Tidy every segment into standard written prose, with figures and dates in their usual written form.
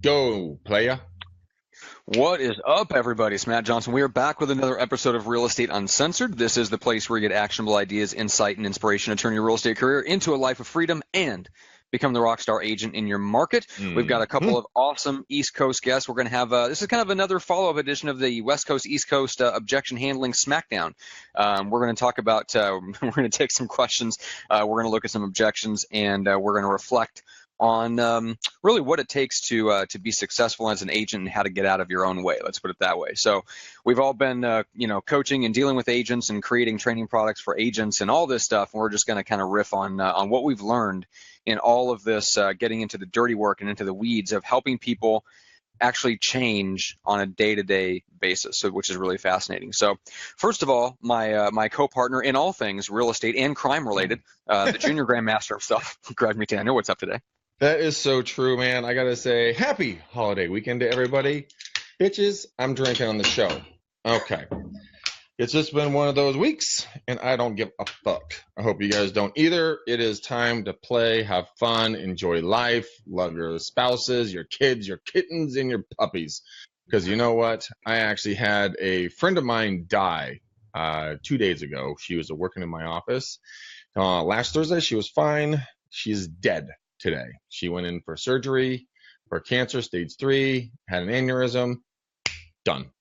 go, playa. What is up, everybody? It's Matt Johnson. We are back with another episode of Real Estate Uncensored. This is the place where you get actionable ideas, insight, and inspiration to turn your real estate career into a life of freedom and become the rockstar agent in your market. We've got a couple of awesome East Coast guests. We're going to have this is kind of another follow-up edition of the West Coast East Coast objection handling smackdown. We're going to talk about we're going to take some questions. We're going to look at some objections, and we're going to reflect on really what it takes to be successful as an agent and how to get out of your own way. Let's put it that way. So we've all been coaching and dealing with agents and creating training products for agents and all this stuff. And we're just going to kind of riff on what we've learned in all of this, getting into the dirty work and into the weeds of helping people actually change on a day-to-day basis, which is really fascinating. So first of all, my co-partner in all things real estate and crime related, the junior grandmaster of stuff, Greg Mutano. What's up today? That is so true, man. I got to say, happy holiday weekend to everybody. Bitches, I'm drinking on the show. Okay. It's just been one of those weeks, and I don't give a fuck. I hope you guys don't either. It is time to play, have fun, enjoy life, love your spouses, your kids, your kittens, and your puppies. Because you know what? I actually had a friend of mine die 2 days ago. She was working in my office. Last Thursday, she was fine. She's dead today. She went in for surgery for cancer, stage 3, had an aneurysm. Done.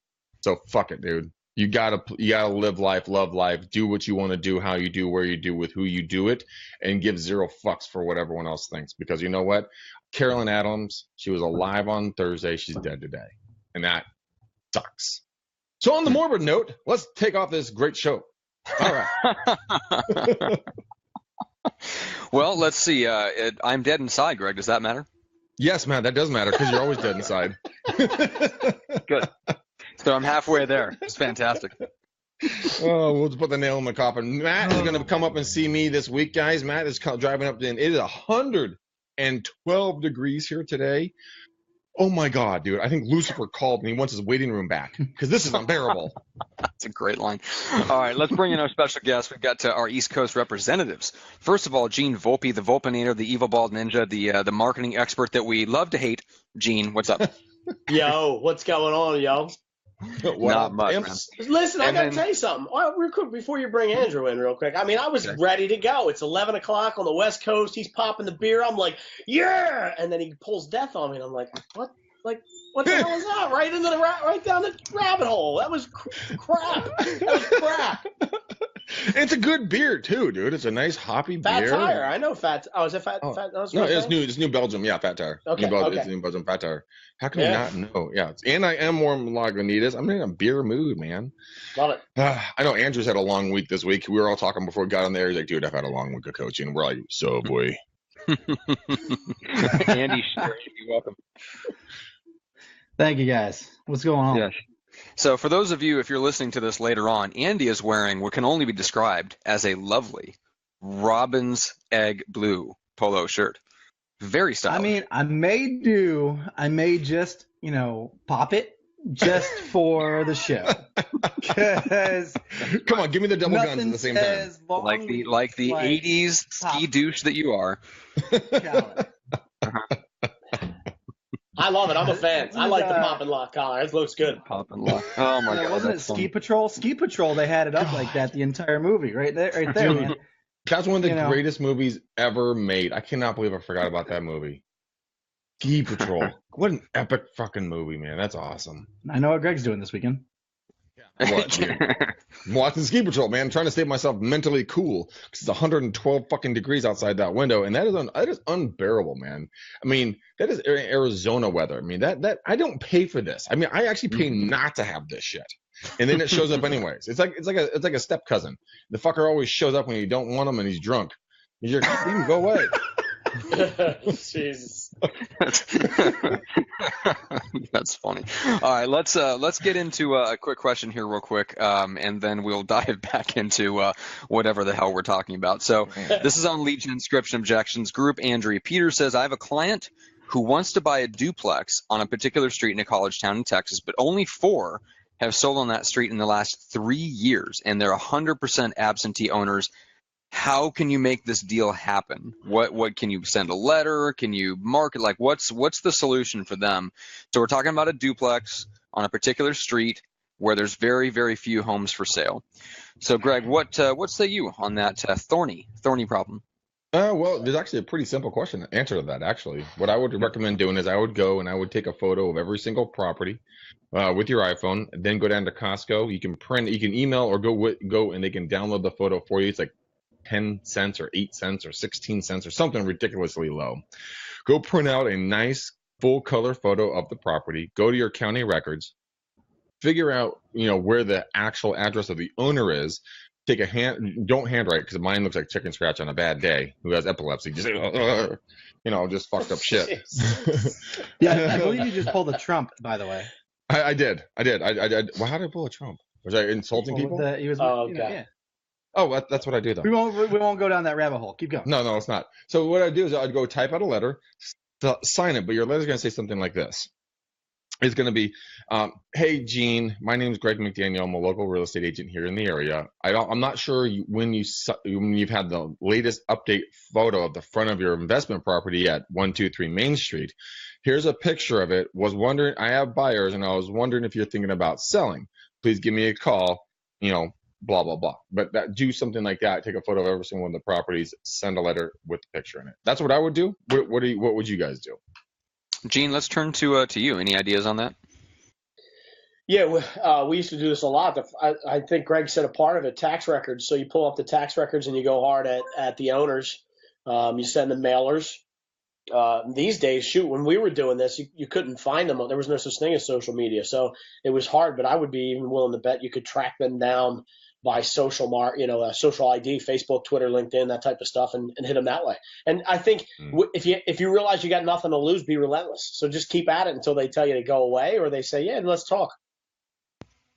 So fuck it, dude. You gotta live life, love life, do what you want to do, how you do, where you do, with who you do it, and give zero fucks for what everyone else thinks. Because you know what? Carolyn Adams, she was alive on Thursday. She's dead today. And that sucks. So on the morbid note, let's take off this great show. All right. Well, let's see. I'm dead inside, Greg. Does that matter? Yes, man, that does matter because you're always dead inside. Good. So I'm halfway there. It's fantastic. Oh, we'll just put the nail in the coffin. Matt is going to come up and see me this week, guys. Matt is driving up, and it is 112 degrees here today. Oh, my God, dude. I think Lucifer called and he wants his waiting room back because this is unbearable. That's a great line. All right, let's bring in our special guest. We've got our East Coast representatives. First of all, Gene Volpe, the Volpenator, the evil bald ninja, the marketing expert that we love to hate. Gene, what's up? Yo, what's going on, yo? Not much, man. Listen, I got to tell you something. Real quick, before you bring Andrew in real quick. I mean, I was ready to go. It's 11 o'clock on the West Coast. He's popping the beer. I'm like, yeah! And then he pulls death on me, and I'm like, what? Like, what the hell is that? Right into right down the rabbit hole. That was crap. That was crap. It's a good beer, too, dude. It's a nice hoppy beer. Fat Tire. I know Fat. Oh, is it Fat? Oh. Fat No, it's new. It's New Belgium. Yeah, Fat Tire. Okay. It's New Belgium Fat Tire. How can we not know? Yeah. And I am warm Lagunitas. I'm in a beer mood, man. Love it. I know Andrew's had a long week this week. We were all talking before we got on there. He's like, dude, I've had a long week of coaching. We're like, so boy. Andy Scherer, you're welcome. Thank you, guys. What's going on? Yes. So for those of you, if you're listening to this later on, Andy is wearing what can only be described as a lovely robin's egg blue polo shirt. Very stylish. I mean, I may just, pop it just for the show. Come on, give me the double guns at the same time. Like the 80s ski douche that you are. I love it. I'm a fan. I like the pop and lock collar. It looks good. Pop and lock. Oh my God. Wasn't it Ski Patrol? Ski Patrol, they had it up like that the entire movie. Right there, man. That's one of the greatest movies ever made. I cannot believe I forgot about that movie. Ski Patrol. What an epic fucking movie, man. That's awesome. I know what Greg's doing this weekend. What, dude? I'm watching Ski Patrol, man. I'm trying to stay myself mentally cool because it's 112 fucking degrees outside that window, and that is unbearable, man. I mean, that is Arizona weather. I mean, that I don't pay for this. I mean, I actually pay not to have this shit, and then it shows up anyways. It's like a step cousin. The fucker always shows up when you don't want him, and he's drunk. You're like, you can go away. Jesus. That's funny. All right, let's get into a quick question here real quick, and then we'll dive back into whatever the hell we're talking about. So this is on Legion Inscription Objections Group. Andrea Peters says, I have a client who wants to buy a duplex on a particular street in a college town in Texas, but only 4 have sold on that street in the last 3 years, and they're 100% absentee owners. how can you make this deal happen? What can you send a letter? Can you market? Like what's the solution for them? So we're talking about a duplex on a particular street where there's very, very few homes for sale. So Greg, what say you on that thorny problem? Well, there's actually a pretty simple answer to that, actually. What I would recommend doing is I would go and I would take a photo of every single property with your iPhone, then go down to Costco. You can email or go and they can download the photo for you. It's like 10 cents or 8 cents or 16 cents or something ridiculously low. Go print out a nice full color photo of the property. Go to your county records. Figure out, where the actual address of the owner is. Don't handwrite because mine looks like chicken scratch on a bad day. Who has epilepsy? Just, just fucked up shit. Yeah, I believe you just pulled a Trump, by the way. I did. Well, how did I pull a Trump? Was I insulting people? Yeah. Oh, that's what I do though. We won't go down that rabbit hole. Keep going. No, it's not. So what I do is I'd go type out a letter, sign it, but your letter's going to say something like this. It's going to be, hey, Gene, my name is Greg McDaniel. I'm a local real estate agent here in the area. I'm not sure when you've had the latest update photo of the front of your investment property at 123 Main Street. Here's a picture of it. I have buyers, and I was wondering if you're thinking about selling. Please give me a call, blah, blah, blah. But do something like that. Take a photo of every single one of the properties, send a letter with the picture in it. That's what I would do. What would you guys do? Gene, let's turn to you. Any ideas on that? Yeah, we used to do this a lot. I think Greg said a part of it, tax records. So you pull up the tax records and you go hard at the owners. You send them mailers. These days, when we were doing this, you couldn't find them. There was no such thing as social media. So it was hard, but I would be even willing to bet you could track them down by social ID, Facebook, Twitter, LinkedIn, that type of stuff, and hit them that way. And I think if you realize you got nothing to lose, be relentless. So just keep at it until they tell you to go away or they say, yeah, let's talk.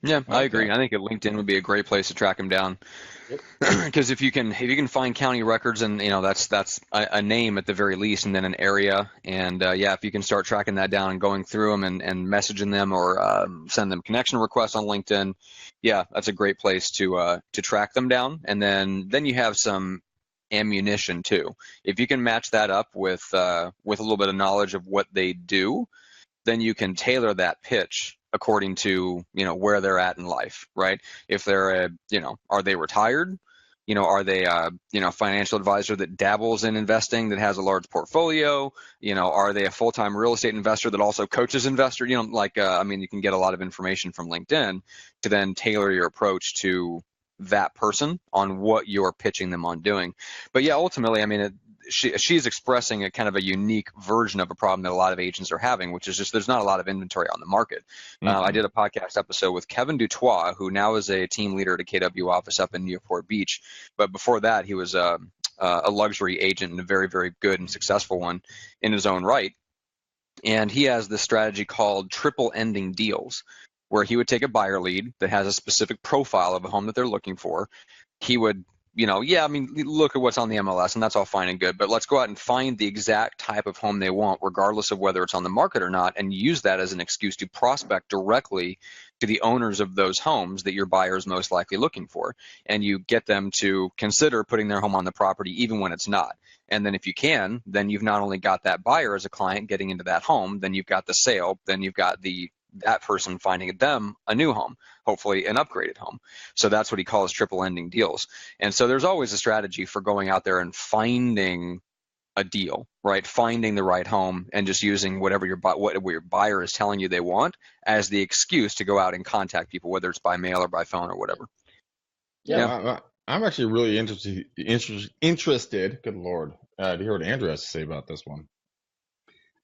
Yeah, I agree. I think LinkedIn would be a great place to track them down. Because if you can find county records and that's a name at the very least, and then an area, and if you can start tracking that down and going through them and messaging them or send them connection requests on LinkedIn, that's a great place to track them down. And then you have some ammunition too. If you can match that up with a little bit of knowledge of what they do, then you can tailor that pitch according to where they're at in life, right? If they're are they retired? Are they financial advisor that dabbles in investing, that has a large portfolio? Are they a full-time real estate investor that also coaches investor? You can get a lot of information from LinkedIn to then tailor your approach to that person on what you're pitching them on doing. But ultimately, she's expressing a kind of a unique version of a problem that a lot of agents are having, which is just there's not a lot of inventory on the market. I did a podcast episode with Kevin Dutoit, who now is a team leader at a KW office up in Newport Beach. But before that, he was a luxury agent and a very, very good and successful one in his own right. And he has this strategy called triple ending deals, where he would take a buyer lead that has a specific profile of a home that they're looking for. He would look at what's on the MLS, and that's all fine and good, but let's go out and find the exact type of home they want, regardless of whether it's on the market or not, and use that as an excuse to prospect directly to the owners of those homes that your buyer is most likely looking for. And you get them to consider putting their home on the property even when it's not. And then if you can, then you've not only got that buyer as a client getting into that home, then you've got the sale, then you've got that person finding them a new home, hopefully an upgraded home. So that's what he calls triple ending deals. And so there's always a strategy for going out there and finding a deal, right? Finding the right home and just using whatever your buyer is telling you they want as the excuse to go out and contact people, whether it's by mail or by phone or whatever. Yeah. I'm actually really interested, good Lord, to hear what Andrew has to say about this one.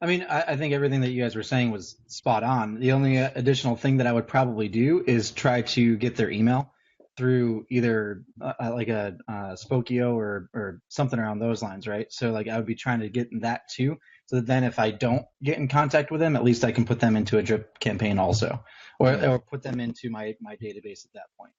I think everything that you guys were saying was spot on. The only additional thing that I would probably do is try to get their email through either like a Spokio or something around those lines, right? So I would be trying to get that too, so that then if I don't get in contact with them, at least I can put them into a drip campaign also, or put them into my database at that point.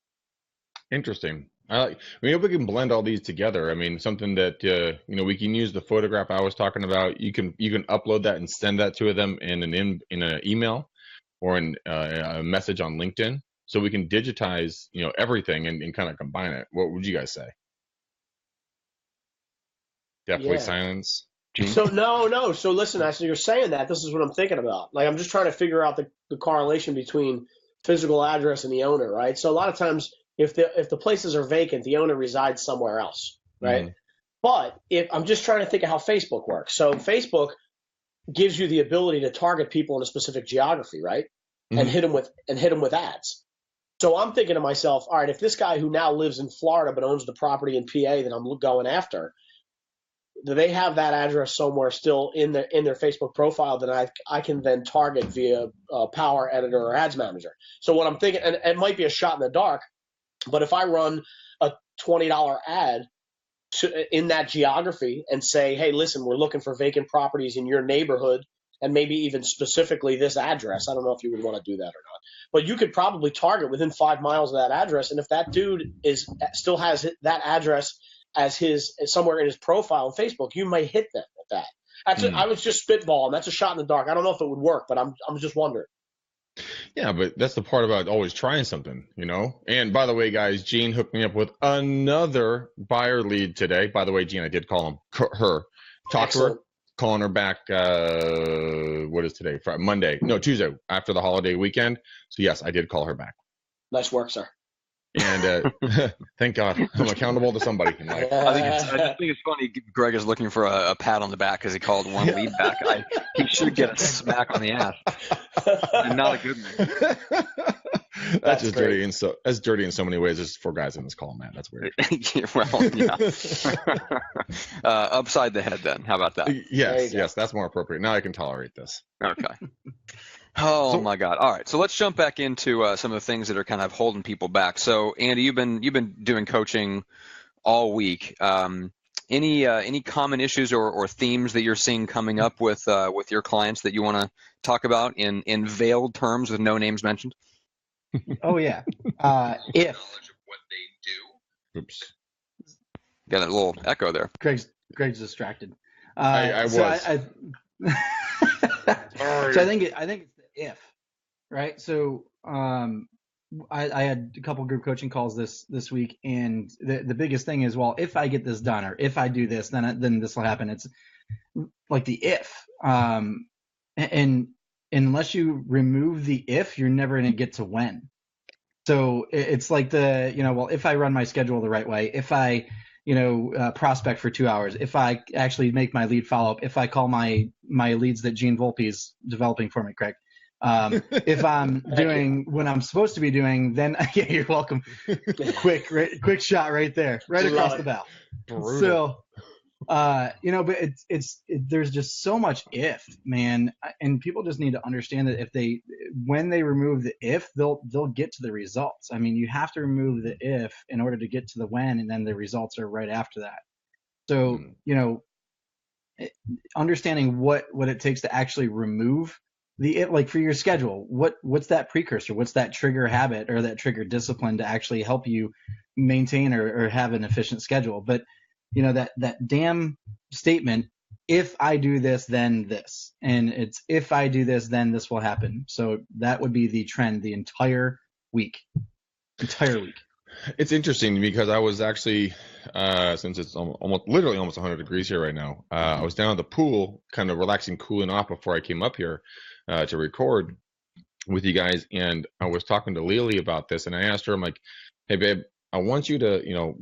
Interesting. If we can blend all these together, something that we can use the photograph I was talking about. You can upload that and send that to them in an email or in a message on LinkedIn, so we can digitize everything and kind of combine it. What would you guys say? Definitely Yeah. silence. Gene? So no. So listen, as you're saying that, this is what I'm thinking about. Like I'm just trying to figure out the correlation between physical address and the owner, right? So a lot of times, if the places are vacant, the owner resides somewhere else, right? Mhm. But if I'm just trying to think of how Facebook works. So Facebook gives you the ability to target people in a specific geography, right? And Mhm. hit them with ads. So I'm thinking to myself, all right, if this guy who now lives in Florida but owns the property in PA that I'm going after, do they have that address somewhere still in their Facebook profile that I can then target via Power Editor or Ads Manager? So what I'm thinking, and it might be a shot in the dark, but if I run a $20 ad in that geography and say, hey, listen, we're looking for vacant properties in your neighborhood and maybe even specifically this address. I don't know if you would want to do that or not, but you could probably target within 5 miles of that address. And if that dude still has that address as his somewhere in his profile on Facebook, you might hit them at that. I was just spitballing. That's a shot in the dark. I don't know if it would work, but I'm just wondering. Yeah, but that's the part about always trying something, you know? And by the way, guys, Gene hooked me up with another buyer lead today. By the way, Gene, I did call her. Talk to her. Calling her back, what is today? Friday, Monday. No, Tuesday, after the holiday weekend. So, yes, I did call her back. Nice work, sir. And thank God I'm accountable to somebody in life. I think it's funny. Greg is looking for a pat on the back because he called one lead back. He should get a smack on the ass, and not a good one. That's just dirty. That's dirty in so many ways. There's 4 guys in this call, man. That's weird. Upside the head. Then how about that? Yes, that's more appropriate. Now I can tolerate this. Okay. Oh my God! All right, so let's jump back into some of the things that are kind of holding people back. So, Andy, you've been doing coaching all week. Any common issues or themes that you're seeing coming up with your clients that you want to talk about in veiled terms with no names mentioned? Oh yeah. If What they do. Oops. Got a little echo there. Greg's distracted. I was. So I think it's the if, right? So I had a couple group coaching calls this week, and the biggest thing is, well, if I get this done or if I do this, then this will happen. It's like the if, and unless you remove the if, you're never going to get to when. So it's like well, if I run my schedule the right way, if I prospect for 2 hours, if I actually make my lead follow up, if I call my leads that Gene Volpe is developing for me, Craig, if I'm doing what I'm supposed to be doing, then yeah, you're welcome. Quick shot right there, right across the bow. Brutal. So, but there's just so much if, man, and people just need to understand that when they remove the if, they'll get to the results. I mean, you have to remove the if in order to get to the when, and then the results are right after that. So, understanding what it takes to actually remove the if, like for your schedule, what's that precursor? What's that trigger habit or that trigger discipline to actually help you maintain or have an efficient schedule? But that damn statement, if I do this, then this, and it's if I do this, then this will happen. So that would be the trend the entire week. It's interesting because I was actually, since it's literally almost 100 degrees here right now, I was down at the pool, kind of relaxing, cooling off before I came up here to record with you guys. And I was talking to Lily about this, and I asked her, I'm like, hey, babe, I want you to,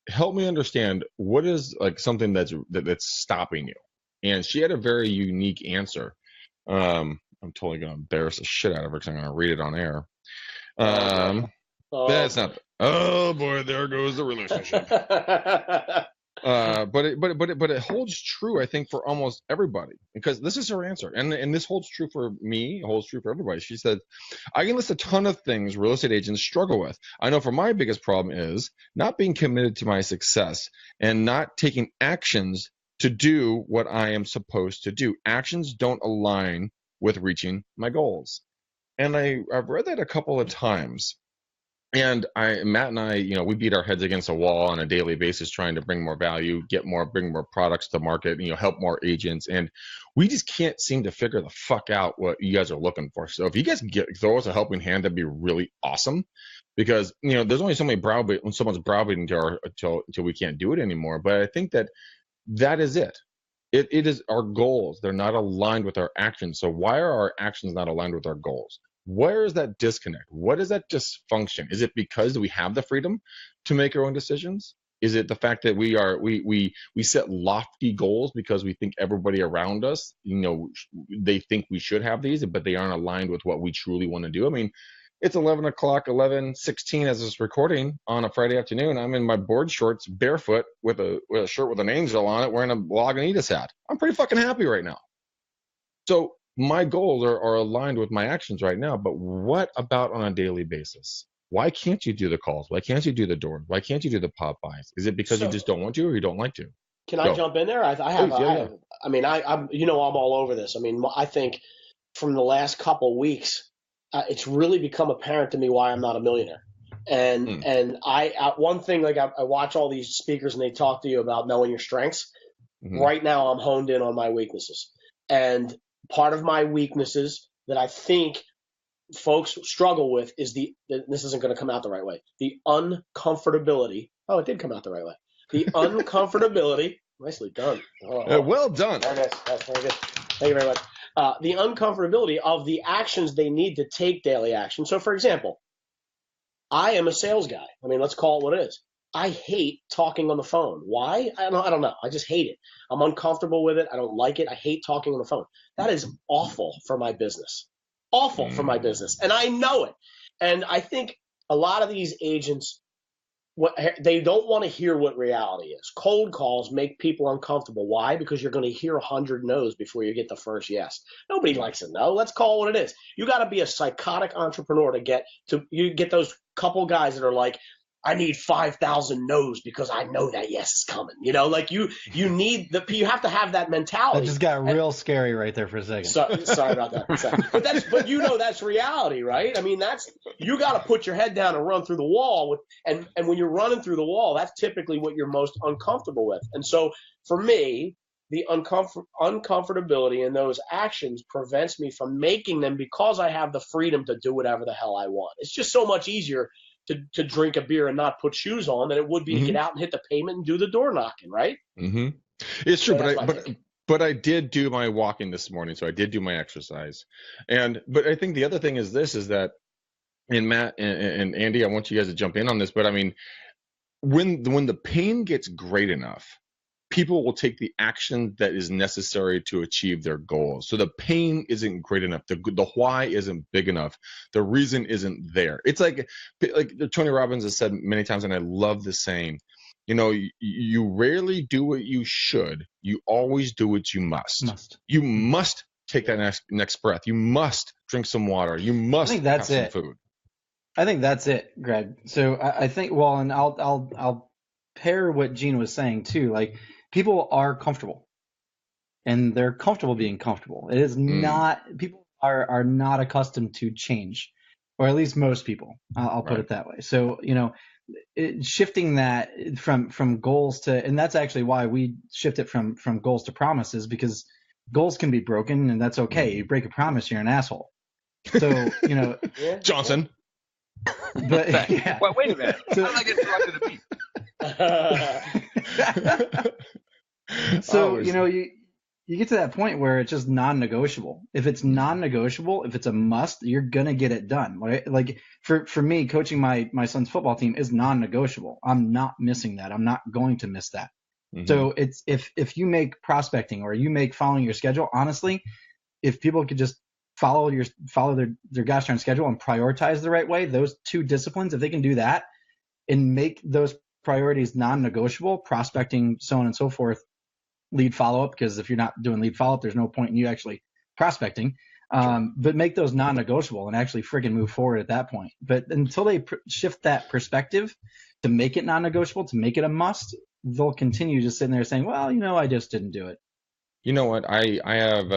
help me understand what is like something that's stopping you. And she had a very unique answer. I'm totally going to embarrass the shit out of her because I'm going to read it on air. That's not. Oh boy, there goes the relationship. But it holds true, I think, for almost everybody, because this is her answer, and this holds true for me. It holds true for everybody. She said, "I can list a ton of things real estate agents struggle with. I know for my biggest problem is not being committed to my success and not taking actions to do what I am supposed to do. Actions don't align with reaching my goals." And I've read that a couple of times. And Matt and I, we beat our heads against a wall on a daily basis, trying to bring more value, bring more products to market, help more agents. And we just can't seem to figure the fuck out what you guys are looking for. So if you guys can throw us a helping hand, that'd be really awesome, because, there's only so many someone's browbeating until we can't do it anymore. But I think that that is it. It is our goals. They're not aligned with our actions. So why are our actions not aligned with our goals? Where is that disconnect? What is that dysfunction? Is it because we have the freedom to make our own decisions? Is it the fact that we set lofty goals because we think everybody around us, they think we should have these, but they aren't aligned with what we truly want to do? I mean, it's 11 o'clock, 11:16 as this recording on a Friday afternoon. I'm in my board shorts, barefoot, with a shirt with an angel on it, wearing a Lagunitas hat. I'm pretty fucking happy right now. So my goals are aligned with my actions right now, but what about on a daily basis? Why can't you do the calls? Why can't you do the doors? Why can't you do the pop-bys? Is it because you just don't want to or you don't like to? Can I jump in there? I have. Please, yeah. I mean, I'm all over this. I mean, I think from the last couple weeks, it's really become apparent to me why I'm not a millionaire. And I one thing, like I watch all these speakers and they talk to you about knowing your strengths. Mm-hmm. Right now, I'm honed in on my weaknesses, and part of my weaknesses that I think folks struggle with is this isn't going to come out the right way. The uncomfortability. Oh, it did come out the right way. The uncomfortability. Nicely done. Oh, well done. Very nice. That's very good. Thank you very much. The uncomfortability of the actions they need to take daily action. So, for example, I am a sales guy. I mean, let's call it what it is. I hate talking on the phone. Why? I don't know. I just hate it. I'm uncomfortable with it. I don't like it. I hate talking on the phone. That is awful for my business. Awful for my business. And I know it. And I think a lot of these agents, they don't want to hear what reality is. Cold calls make people uncomfortable. Why? Because you're going to hear 100 no's before you get the first yes. Nobody likes a no. Let's call it what it is. You got to be a psychotic entrepreneur to get those couple guys that are like, I need 5,000 no's because I know that yes is coming. You have to have that mentality. That just got real scary right there for a second. Sorry about that. But that's reality, right? I mean, you got to put your head down and run through the wall and when you're running through the wall, that's typically what you're most uncomfortable with. And so for me, the uncomfortability in those actions prevents me from making them because I have the freedom to do whatever the hell I want. It's just so much easier to drink a beer and not put shoes on than it would be to get out and hit the pavement and do the door knocking, right? Mm-hmm. It's true, but I did do my walking this morning, so I did do my exercise. But I think the other thing is that, and Matt and Andy, I want you guys to jump in on this, but I mean, when the pain gets great enough, people will take the action that is necessary to achieve their goals. So the pain isn't great enough. The why isn't big enough. The reason isn't there. It's like Tony Robbins has said many times, and I love this saying, you rarely do what you should. You always do what you must. You must take that next breath. You must drink some water. You must have some food. I think that's it, Greg. So I think, well, and I'll pair what Gene was saying too. Like, people are comfortable, and they're comfortable being comfortable. It is not, people are not accustomed to change, or at least most people. I'll put it that way. So, shifting that from goals to, and that's actually why we shift it from goals to promises, because goals can be broken, and that's okay. You break a promise, you're an asshole. So, Johnson. But yeah. Well, wait a minute. How did I get interrupted to me? So, you get to that point where it's just non-negotiable. If it's non-negotiable, if it's a must, you're going to get it done. Right? Like for me, coaching my son's football team is non-negotiable. I'm not missing that. I'm not going to miss that. Mm-hmm. So it's, if you make prospecting or you make following your schedule, honestly, if people could just follow their gosh darn schedule and prioritize the right way, those two disciplines, if they can do that and make those priorities non-negotiable, prospecting, so on and so forth, lead follow-up, because if you're not doing lead follow-up, there's no point in you actually prospecting. But make those non-negotiable and actually friggin' move forward at that point. But until they shift that perspective to make it non-negotiable, to make it a must, they'll continue just sitting there saying, well, I just didn't do it. You know what? I have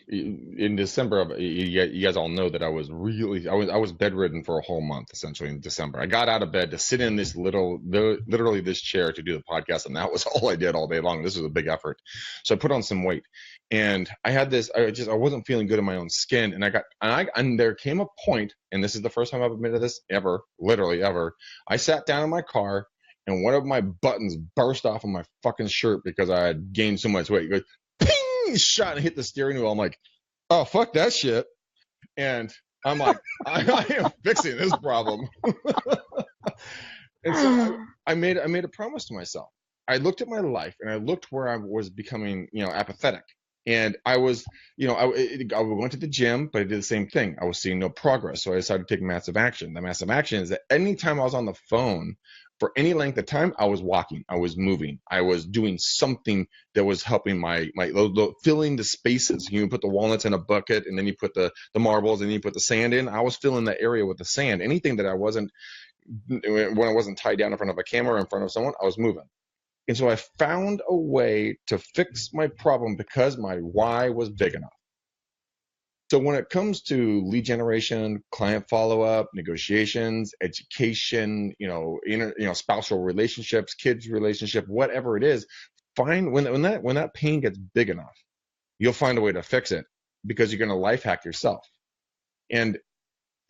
in December. You guys all know that I was bedridden for a whole month essentially in December. I got out of bed to sit in this literally this chair to do the podcast, and that was all I did all day long. This was a big effort, so I put on some weight, and I had this. I wasn't feeling good in my own skin, and there came a point, and this is the first time I've admitted this ever, literally ever. I sat down in my car and one of my buttons burst off of my fucking shirt because I had gained so much weight. It goes, ping, shot and hit the steering wheel. I'm like, oh, fuck that shit. And I'm like, I am fixing this problem. And so I made a promise to myself. I looked at my life and I looked where I was becoming, apathetic. And I was, I went to the gym, but I did the same thing. I was seeing no progress. So I decided to take massive action. The massive action is that anytime I was on the phone for any length of time, I was walking, I was moving, I was doing something that was helping my filling the spaces. You put the walnuts in a bucket and then you put the marbles and then you put the sand in. I was filling that area with the sand. Anything that when I wasn't tied down in front of a camera or in front of someone, I was moving. And so I found a way to fix my problem because my why was big enough. So when it comes to lead generation, client follow-up, negotiations, education, spousal relationships, kids relationship, whatever it is, find when that pain gets big enough, you'll find a way to fix it because you're going to life hack yourself. And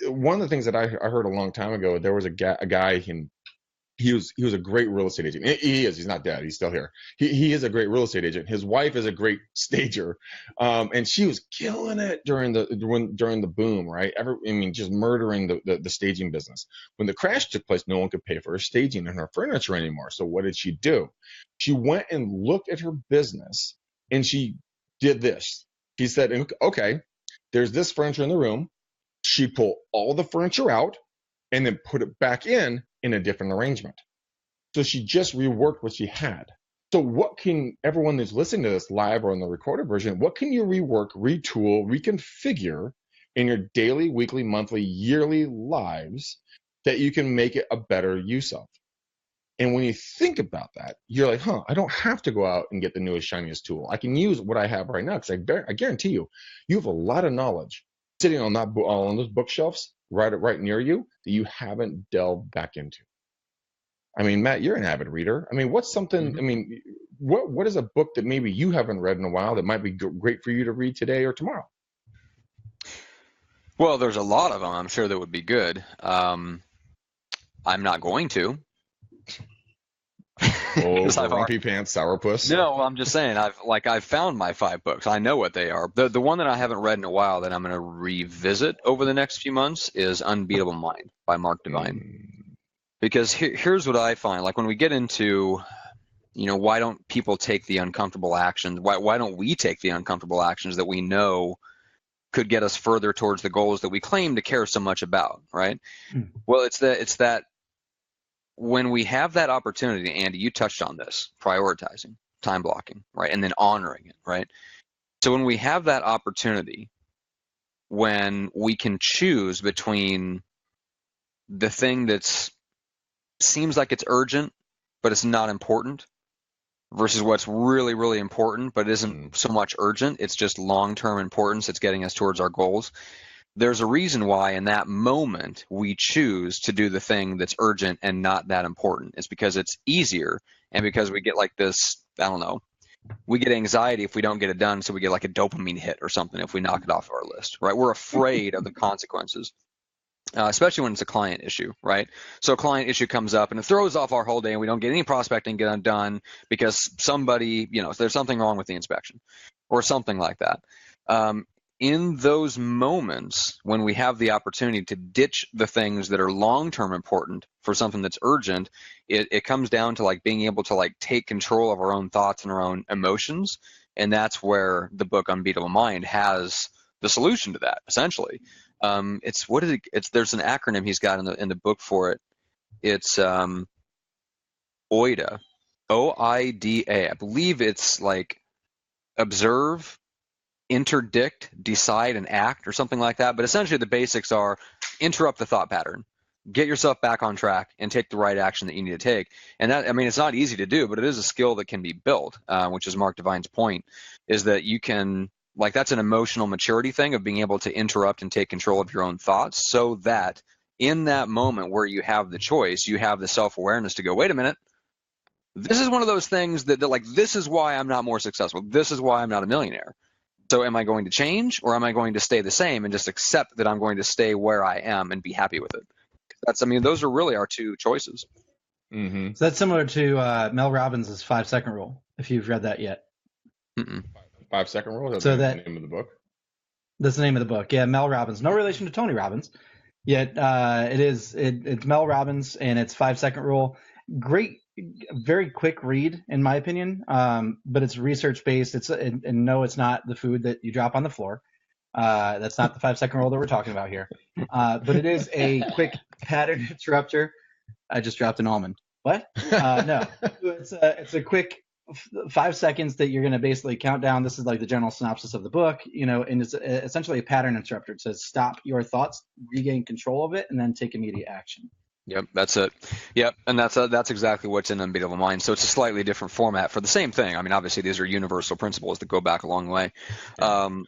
one of the things that I heard a long time ago, there was a guy, he was a great real estate agent. He's not dead. He's still here. He is a great real estate agent. His wife is a great stager. And she was killing it during the boom, right? Just murdering the staging business. When the crash took place, no one could pay for her staging and her furniture anymore. So what did she do? She went and looked at her business and she did this. She said, okay, there's this furniture in the room. She'd pull all the furniture out and then put it back in a different arrangement. So she just reworked what she had. So what can everyone that's listening to this live or on the recorded version, what can you rework, retool, reconfigure in your daily, weekly, monthly, yearly lives that you can make it a better use of? And when you think about that, you're like, I don't have to go out and get the newest, shiniest tool. I can use what I have right now because I guarantee you have a lot of knowledge sitting on those bookshelves right near you that you haven't delved back into. Matt, you're an avid reader. What's something, what is a book that maybe you haven't read in a while that might be great for you to read today or tomorrow? Well, there's a lot of them, I'm sure, that would be good. I'm not going to. Oh, Grumpy Pants Sourpuss. No, I'm just saying, I've found my 5 books. I know what they are. The one that I haven't read in a while that I'm going to revisit over the next few months is Unbeatable Mind by Mark Divine. Because here's what I find. Like when we get into, why don't people take the uncomfortable actions? Why don't we take the uncomfortable actions that we know could get us further towards the goals that we claim to care so much about, right? Well, it's that when we have that opportunity, Andy, you touched on this, prioritizing, time blocking, right? And then honoring it, right? So when we have that opportunity, when we can choose between the thing that's seems like it's urgent, but it's not important, versus what's really, really important, but isn't so much urgent, it's just long-term importance, it's getting us towards our goals. There's a reason why in that moment we choose to do the thing that's urgent and not that important. It's because it's easier and because we get like this, I don't know, we get anxiety if we don't get it done, so we get like a dopamine hit or something if we knock it off our list, right? We're afraid of the consequences, especially when it's a client issue, right? So a client issue comes up and it throws off our whole day and we don't get any prospecting get done because somebody, there's something wrong with the inspection or something like that. In those moments when we have the opportunity to ditch the things that are long-term important for something that's urgent, it comes down to like being able to like take control of our own thoughts and our own emotions. And that's where the book Unbeatable Mind has the solution to that, essentially. There's an acronym he's got in the book for it. It's OIDA, OIDA. I believe it's like observe, interdict, decide, and act, or something like that. But essentially the basics are interrupt the thought pattern, get yourself back on track, and take the right action that you need to take. And that, it's not easy to do, but it is a skill that can be built, which is Mark Divine's point, is that you can, that's an emotional maturity thing of being able to interrupt and take control of your own thoughts so that in that moment where you have the choice, you have the self-awareness to go, wait a minute, this is one of those things that this is why I'm not more successful. This is why I'm not a millionaire. So am I going to change or am I going to stay the same and just accept that I'm going to stay where I am and be happy with it? Those are really our 2 choices. Mm-hmm. So that's similar to Mel Robbins' 5-second rule, if you've read that yet. Mm-mm. 5-second rule. That's So the that name of the book. that's the name of the book. Yeah, Mel Robbins. No relation to Tony Robbins, yet it's Mel Robbins and it's 5-second rule. Great, very quick read in my opinion. But it's research based. And no, it's not the food that you drop on the floor. That's not the 5-second rule that we're talking about here. But it is a quick pattern interrupter. I just dropped an almond. What? No, it's a quick 5 seconds that you're going to basically count down. This is like the general synopsis of the book, and it's essentially a pattern interrupter. It says stop your thoughts, regain control of it, and then take immediate action. Yep, that's it. Yep, and that's exactly what's in Unbeatable Mind. So it's a slightly different format for the same thing. I mean, obviously these are universal principles that go back a long way. And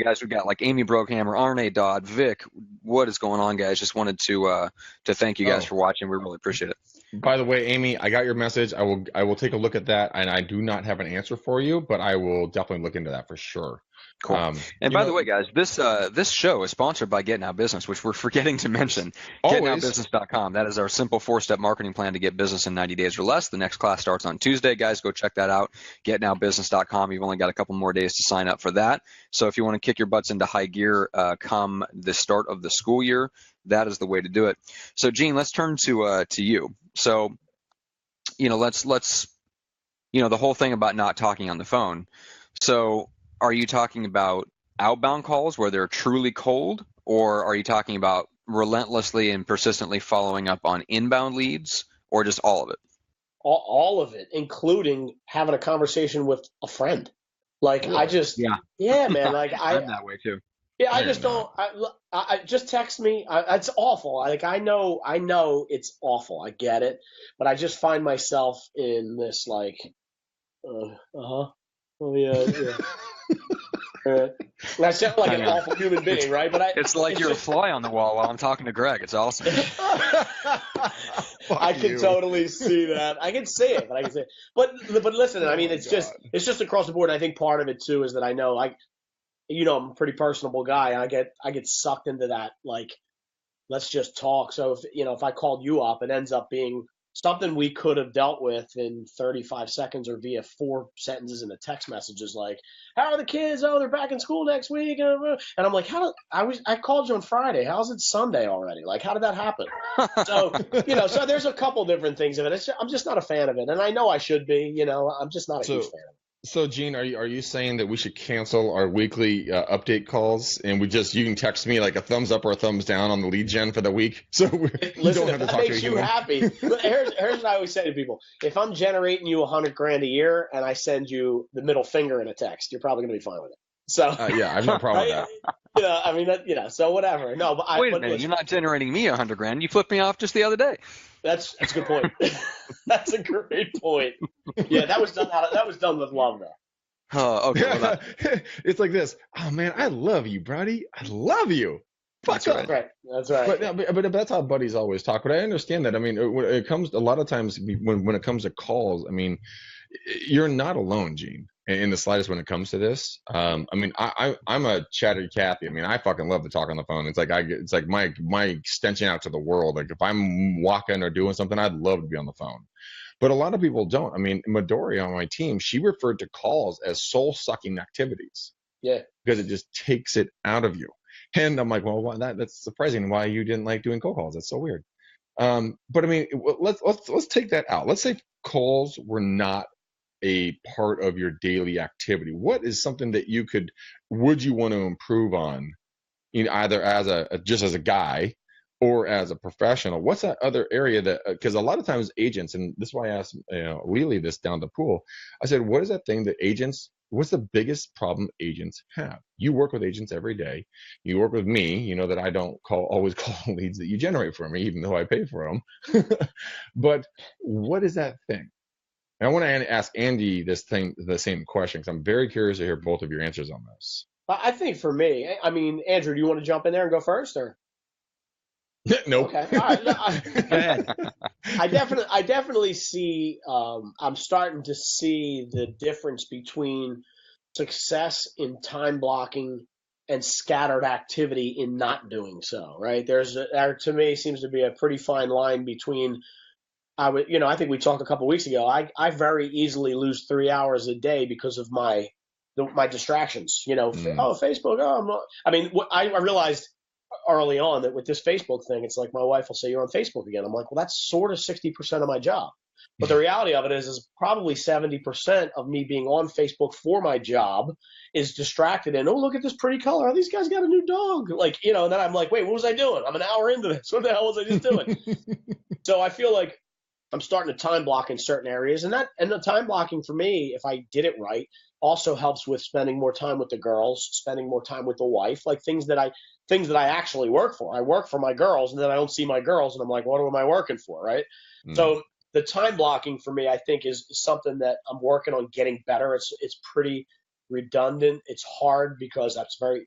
guys, we've got like Amy Brokehammer, Arne Dodd, Vic. What is going on, guys? Just wanted to thank you guys for watching. We really appreciate it. By the way, Amy, I got your message. I will take a look at that, and I do not have an answer for you, but I will definitely look into that for sure. Cool. And by the way, guys, this show is sponsored by Get Now Business, which we're forgetting to mention. GetNowBusiness.com. That is our simple 4-step marketing plan to get business in 90 days or less. The next class starts on Tuesday. Guys, go check that out. GetNowBusiness.com. You've only got a couple more days to sign up for that. So if you want to kick your butts into high gear come the start of the school year, that is the way to do it. So, Gene, let's turn to you. So, let's the whole thing about not talking on the phone. So, are you talking about outbound calls where they're truly cold, or are you talking about relentlessly and persistently following up on inbound leads, or just all of it? All of it, including having a conversation with a friend. Like, really? Man. Like I'm that way too. Yeah, I just don't. I just text me. It's awful. Like I know it's awful. I get it, but I just find myself in this like, oh yeah. I sound like an awful human being, right? But it's like you're a fly on the wall while I'm talking to Greg. It's awesome. I can totally see that. I can see it, but But listen, I mean, it's just across the board. I think part of it too is that I know I'm a pretty personable guy. I get sucked into that. Like, let's just talk. So if I called you up, it ends up being something we could have dealt with in 35 seconds or via 4 sentences in a text messages like, how are the kids? Oh, they're back in school next week. And I'm like, I called you on Friday. How's it Sunday already? Like, how did that happen? So, so there's a couple different things of it. I'm just not a fan of it. And I know I should be, I'm just not a huge fan of it. So, Gene, are you saying that we should cancel our weekly update calls and you can text me like a thumbs up or a thumbs down on the lead gen for the week? So you don't have to talk to a human. Makes you happy. Here's what I always say to people: if I'm generating you $100,000 a year and I send you the middle finger in a text, you're probably going to be fine with it. So yeah, I have no problem with that. So whatever. No, but wait a minute, you're not generating me $100,000. You flipped me off just the other day. That's a good point. That's a great point. Yeah, that was done with love, though. Oh, okay. Well, it's like this. Oh man, I love you, buddy. I love you. That's right. That's right. But that's how buddies always talk. But I understand that. I mean, when it comes a lot of times when it comes to calls, I mean, you're not alone, Gene, in the slightest when it comes to this. I mean, I'm a chatty Cathy. I mean, I fucking love to talk on the phone. It's like my extension out to the world. Like if I'm walking or doing something, I'd love to be on the phone. But a lot of people don't. I mean, Midori on my team, she referred to calls as soul-sucking activities. Yeah. Because it just takes it out of you. And I'm like, well, that's surprising why you didn't like doing cold calls. That's so weird. But I mean, let's take that out. Let's say calls were not a part of your daily activity. What is something that would you want to improve on, either as just as a guy or as a professional? What's that other area that, because a lot of times agents, and this is why I asked Lily this down the pool, I said, what is that thing that what's the biggest problem agents have? You work with agents every day. You work with me, that I don't always call leads that you generate for me, even though I pay for them. But what is that thing? And I want to ask Andy the same question, because I'm very curious to hear both of your answers on this. I think for me, I mean, Andrew, do you want to jump in there and go first, or? Nope. Okay. All right. Go ahead. I definitely see. I'm starting to see the difference between success in time blocking and scattered activity in not doing so. Right. There to me seems to be a pretty fine line between I think we talked a couple weeks ago. I very easily lose 3 hours a day because of my distractions. Facebook. Oh, I'm not. I mean, I realized early on that with this Facebook thing, it's like my wife will say, "You're on Facebook again." I'm like, well, that's sort of 60% of my job. But the reality of it is probably 70% of me being on Facebook for my job is distracted. And, oh, look at this pretty color. Oh, these guys got a new dog. And then I'm like, wait, what was I doing? I'm an hour into this. What the hell was I just doing? So I feel like I'm starting to time block in certain areas. And the time blocking for me, if I did it right, also helps with spending more time with the girls, spending more time with the wife, like things that I actually work for. I work for my girls, and then I don't see my girls, and I'm like, what am I working for, right? So the time blocking for me, I think, is something that I'm working on getting better. It's pretty redundant. It's hard because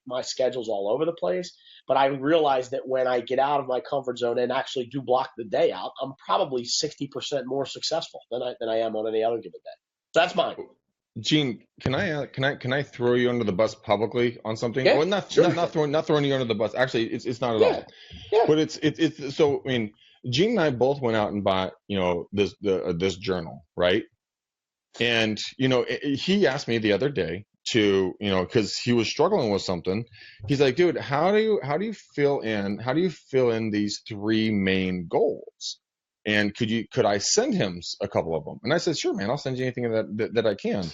my schedule's all over the place. But I realize that when I get out of my comfort zone and actually do block the day out, I'm probably 60% more successful than I am on any other given day. So that's mine. Gene, can I throw you under the bus publicly on something? Yeah, Well, not throwing you under the bus. Actually, it's not at all. Yeah. But it's so. I mean, Gene and I both went out and bought this journal, right? And he asked me the other day to because he was struggling with something. He's like, dude, how do you fill in these 3 main goals? And could I send him a couple of them? And I said, sure, man, I'll send you anything that I can.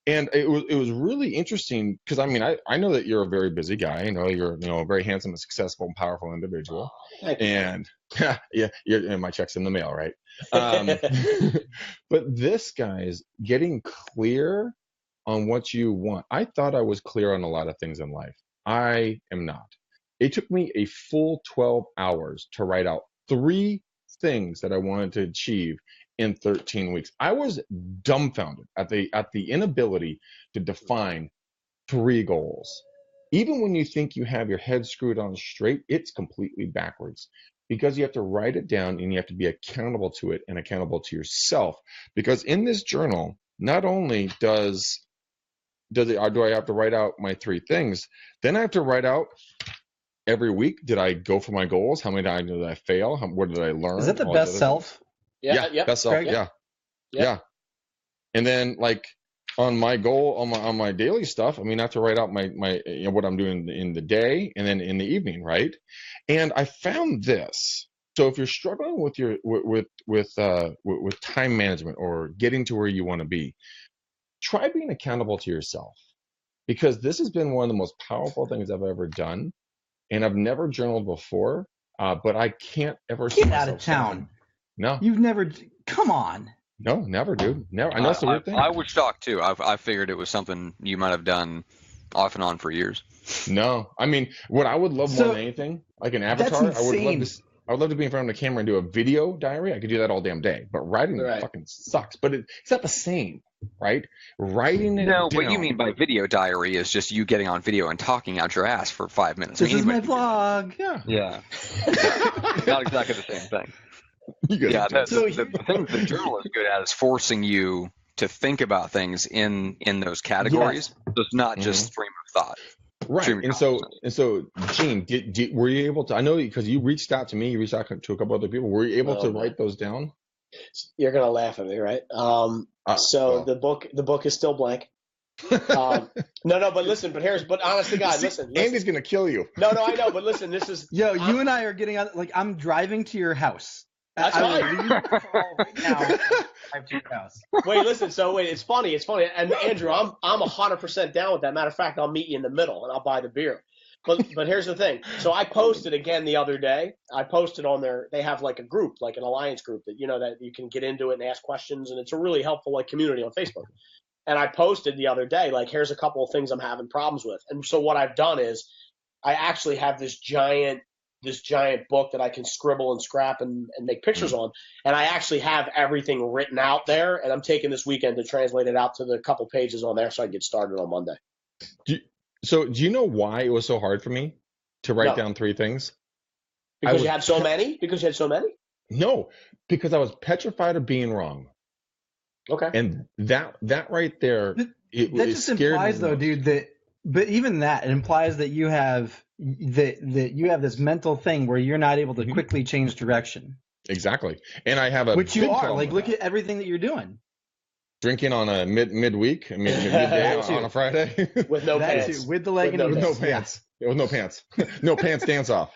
And it was really interesting because I mean I know that you're a very busy guy. I know you're a very handsome and successful and powerful individual. And my check's in the mail, right? But this guy's getting clear on what you want. I thought I was clear on a lot of things in life. I am not. It took me a full 12 hours to write out 3 things that I wanted to achieve in 13 weeks. I was dumbfounded at the inability to define 3 goals. Even when you think you have your head screwed on straight, it's completely backwards because you have to write it down and you have to be accountable to it and accountable to yourself. Because in this journal, not only do I have to write out my 3 things, then I have to write out every week, did I go for my goals? How many times did I fail? What did I learn? Is that the best self? Yeah. Best self. Yeah. And then like on my goal, on my daily stuff, I mean, I have to write out my what I'm doing in the day and then in the evening, right? And I found this. So if you're struggling with time management or getting to where you want to be, try being accountable to yourself, because this has been one of the most powerful things I've ever done. And I've never journaled before, but I can't ever get out of town. No, you've never. Come on. No, never, dude. Never. I know it's the weird thing. I was shocked too. I figured it was something you might have done off and on for years. No, I mean, what I would love more than anything, like an avatar, I would love to be in front of the camera and do a video diary. I could do that all damn day. But writing fucking sucks. But it's not the same, right? Writing it down. What you mean by video diary is just you getting on video and talking out your ass for 5 minutes. This is my vlog. Yeah. Not exactly the same thing. The thing the journal is good at is forcing you to think about things in those categories. Yes. So it's not just stream of thought. Right. And so, Gene, were you able to? I know because you reached out to me, you reached out to a couple other people. Were you able to write those down? You're gonna laugh at me, right? The book is still blank. No, but listen, but honest to God, listen. Andy's gonna kill you. No, I know, but listen, this is. Yo, you and I are getting on. Like, I'm driving to your house. That's fine. Right now. Drive to your house. Wait, listen. So it's funny. And Andrew, I'm 100% down with that. Matter of fact, I'll meet you in the middle and I'll buy the beer. But here's the thing. So I posted again the other day. I posted on there. They have like a group, like an alliance group that that you can get into it and ask questions, and it's a really helpful like community on Facebook. And I posted the other day, like, here's a couple of things I'm having problems with. And so what I've done is I actually have this giant book that I can scribble and scrap and make pictures on. And I actually have everything written out there. And I'm taking this weekend to translate it out to the couple pages on there so I can get started on Monday. Do you know why it was so hard for me to write down 3 things? Because you had so many? Because you had so many? No, because I was petrified of being wrong. Okay. And that right there, that just implies, though, dude, but even that, it implies that you have that you have this mental thing where you're not able to quickly change direction. Exactly. And I have a Which you big are. problem Like, with look that. at everything that you're doing. Drinking on a midweek, midday on a Friday. With no That pants. too, with the leg With no and With no heels. Yeah. pants. With no pants. No pants dance off.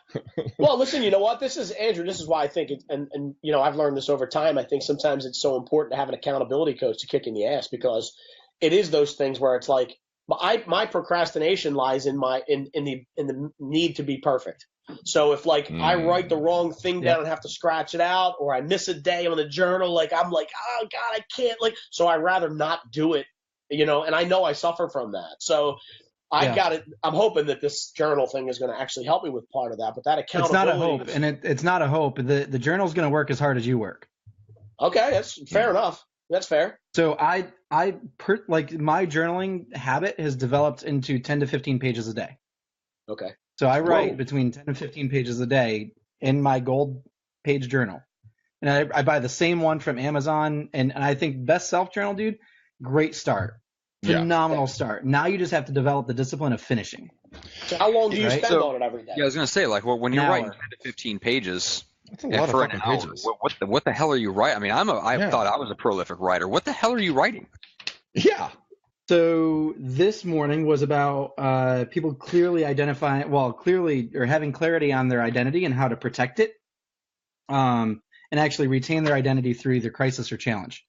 Well, listen, you know what? This is Andrew. This is why I think it, and you know, I've learned this over time. I think sometimes it's so important to have an accountability coach to kick in the ass, because it is those things where it's like my procrastination lies in the need to be perfect. So if like I write the wrong thing down and have to scratch it out, or I miss a day on the journal, like I'm like, oh God, I can't, like, so I'd rather not do it, you know, and I know I suffer from that. So I Yeah. got it. I'm hoping that this journal thing is going to actually help me with part of that. But that It's accountability. not a hope, and it's not a hope. The journal's going to work as hard as you work. Okay, that's fair enough. That's fair. So like my journaling habit has developed into 10 to 15 pages a day. Okay. So I write Whoa. between 10 and 15 pages a day in my gold page journal. And I buy the same one from Amazon. And I think Best Self Journal, dude, great start. Yeah. Phenomenal start. Now you just have to develop the discipline of finishing. So how long do you Right. spend on it every day? Yeah, I was going to say, like, well, when you're An writing hour. 10 to 15 pages That's a lot for of an fucking hour, pages. what the hell are you writing? I mean, I Yeah. thought I was a prolific writer. What the hell are you writing? Yeah. So this morning was about people clearly having clarity on their identity and how to protect it, and actually retain their identity through either crisis or challenge.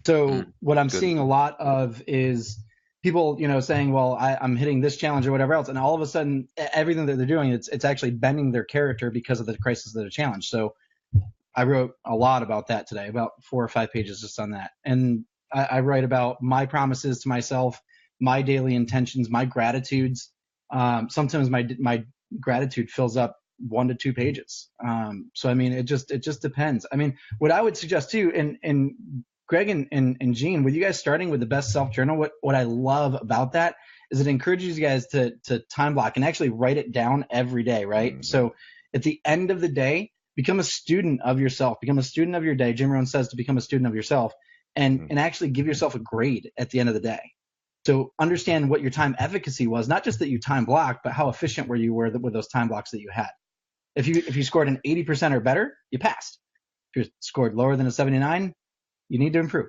So what I'm good. seeing a lot of is people, you know, saying, well, I'm hitting this challenge or whatever else. And all of a sudden, everything that they're doing, it's actually bending their character because of the crisis of the challenge. So I wrote a lot about that today, about 4 or 5 pages just on that. And I write about my promises to myself, my daily intentions, my gratitudes. Sometimes my gratitude fills up 1 to 2 pages. So, I mean, it just depends. I mean, what I would suggest too, and Greg and Gene, with you guys starting with the Best Self Journal, what I love about that is it encourages you guys to time block and actually write it down every day, right? Mhm. So at the end of the day, become a student of yourself, become a student of your day. Jim Rohn says to become a student of yourself and actually give yourself a grade at the end of the day. So understand what your time efficacy was, not just that you time blocked, but how efficient were you with those time blocks that you had. If you scored an 80% or better, you passed. If you scored lower than a 79, you need to improve.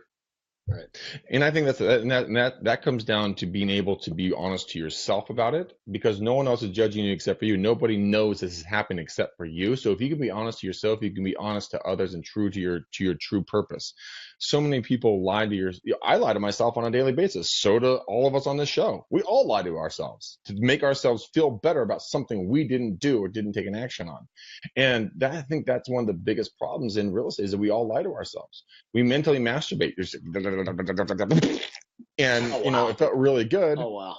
Right. And I think that comes down to being able to be honest to yourself about it, because no one else is judging you except for you. Nobody knows this is happening except for you. So if you can be honest to yourself, you can be honest to others and true to your true purpose. So many people lie to I lie to myself on a daily basis. So do all of us on this show. We all lie to ourselves to make ourselves feel better about something we didn't do or didn't take an action on. And I think that's one of the biggest problems in real estate is that we all lie to ourselves. We mentally masturbate. And you know, it felt really good. Oh wow.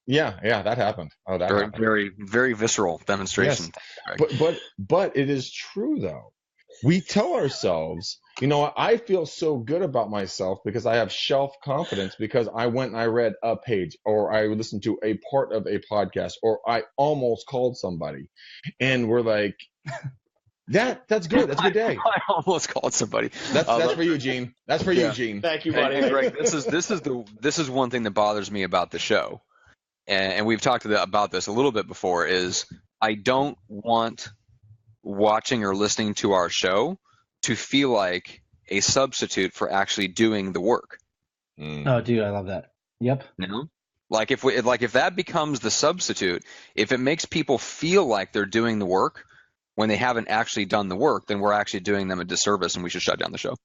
Yeah, that happened. Oh, that Very, happened. very, very visceral demonstration. Yes. But it is true though. We tell ourselves, you know what, I feel so good about myself because I have self confidence because I went and I read a page, or I listened to a part of a podcast, or I almost called somebody. And we're like, that's good. That's a good day. I almost called somebody. That's for you, Gene. That's for you, Gene. Thank you, buddy. And Greg, this is one thing that bothers me about the show, and we've talked about this a little bit before. Is I don't want watching or listening to our show to feel like a substitute for actually doing the work. Oh, dude, I love that. Yep. You know? Like if that becomes the substitute, if it makes people feel like they're doing the work when they haven't actually done the work, then we're actually doing them a disservice and we should shut down the show.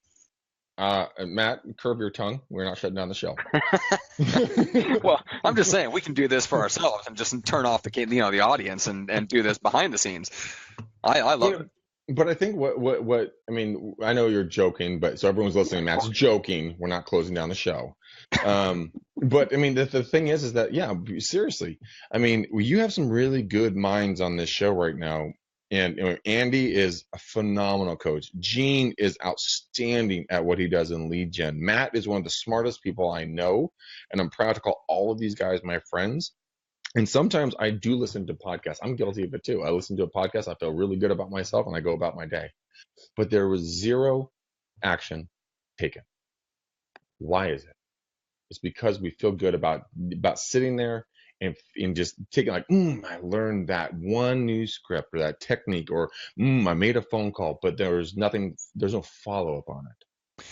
Matt, curb your tongue. We're not shutting down the show. Well, I'm just saying we can do this for ourselves and just turn off the audience and do this behind the scenes. I love it. But I think what I mean, I know you're joking, but so everyone's listening, Matt's joking. We're not closing down the show. But I mean, the thing is that, yeah, seriously, I mean, you have some really good minds on this show right now. And you know, Andy is a phenomenal coach. Gene is outstanding at what he does in lead gen. Matt is one of the smartest people I know, and I'm proud to call all of these guys my friends. And sometimes I do listen to podcasts. I'm guilty of it too. I listen to a podcast, I feel really good about myself, and I go about my day. But there was zero action taken. Why is it? It's because we feel good about sitting there and just taking like, I learned that one new script or that technique, or I made a phone call, but there's no follow up on it.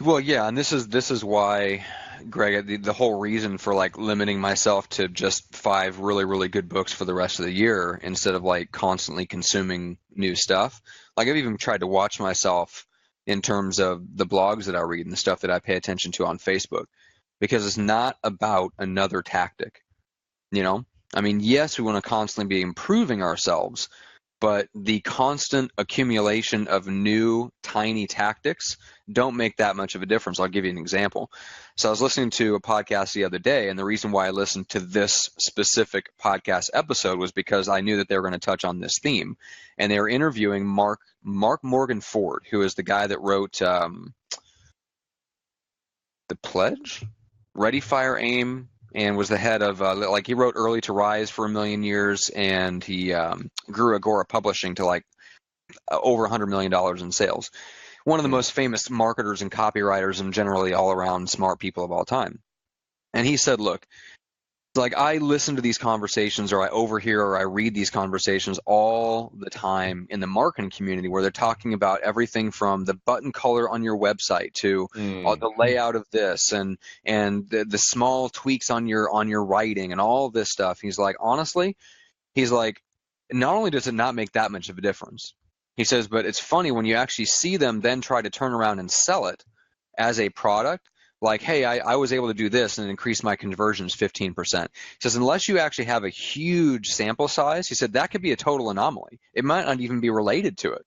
Well, yeah, and this is why, Greg, the whole reason for like limiting myself to just 5 really, really good books for the rest of the year instead of like constantly consuming new stuff. Like I've even tried to watch myself in terms of the blogs that I read and the stuff that I pay attention to on Facebook, because it's not about another tactic. I mean, yes, we want to constantly be improving ourselves, but the constant accumulation of new tiny tactics don't make that much of a difference. I'll give you an example. So I was listening to a podcast the other day, and the reason why I listened to this specific podcast episode was because I knew that they were going to touch on this theme. And they were interviewing Mark Morgan Ford, who is the guy that wrote The Pledge, Ready, Fire, Aim, and was the head of, he wrote Early to Rise for a million years, and he grew Agora Publishing to like over $100 million in sales. One of the most famous marketers and copywriters and generally all around smart people of all time. And he said, look, like I listen to these conversations, or I overhear or I read these conversations all the time in the marketing community where they're talking about everything from the button color on your website to the layout of this and the small tweaks on your writing and all this stuff. He's like, honestly, not only does it not make that much of a difference, he says, but it's funny when you actually see them then try to turn around and sell it as a product. Like, hey, I was able to do this and increase my conversions 15%. He says, unless you actually have a huge sample size, he said, that could be a total anomaly. It might not even be related to it.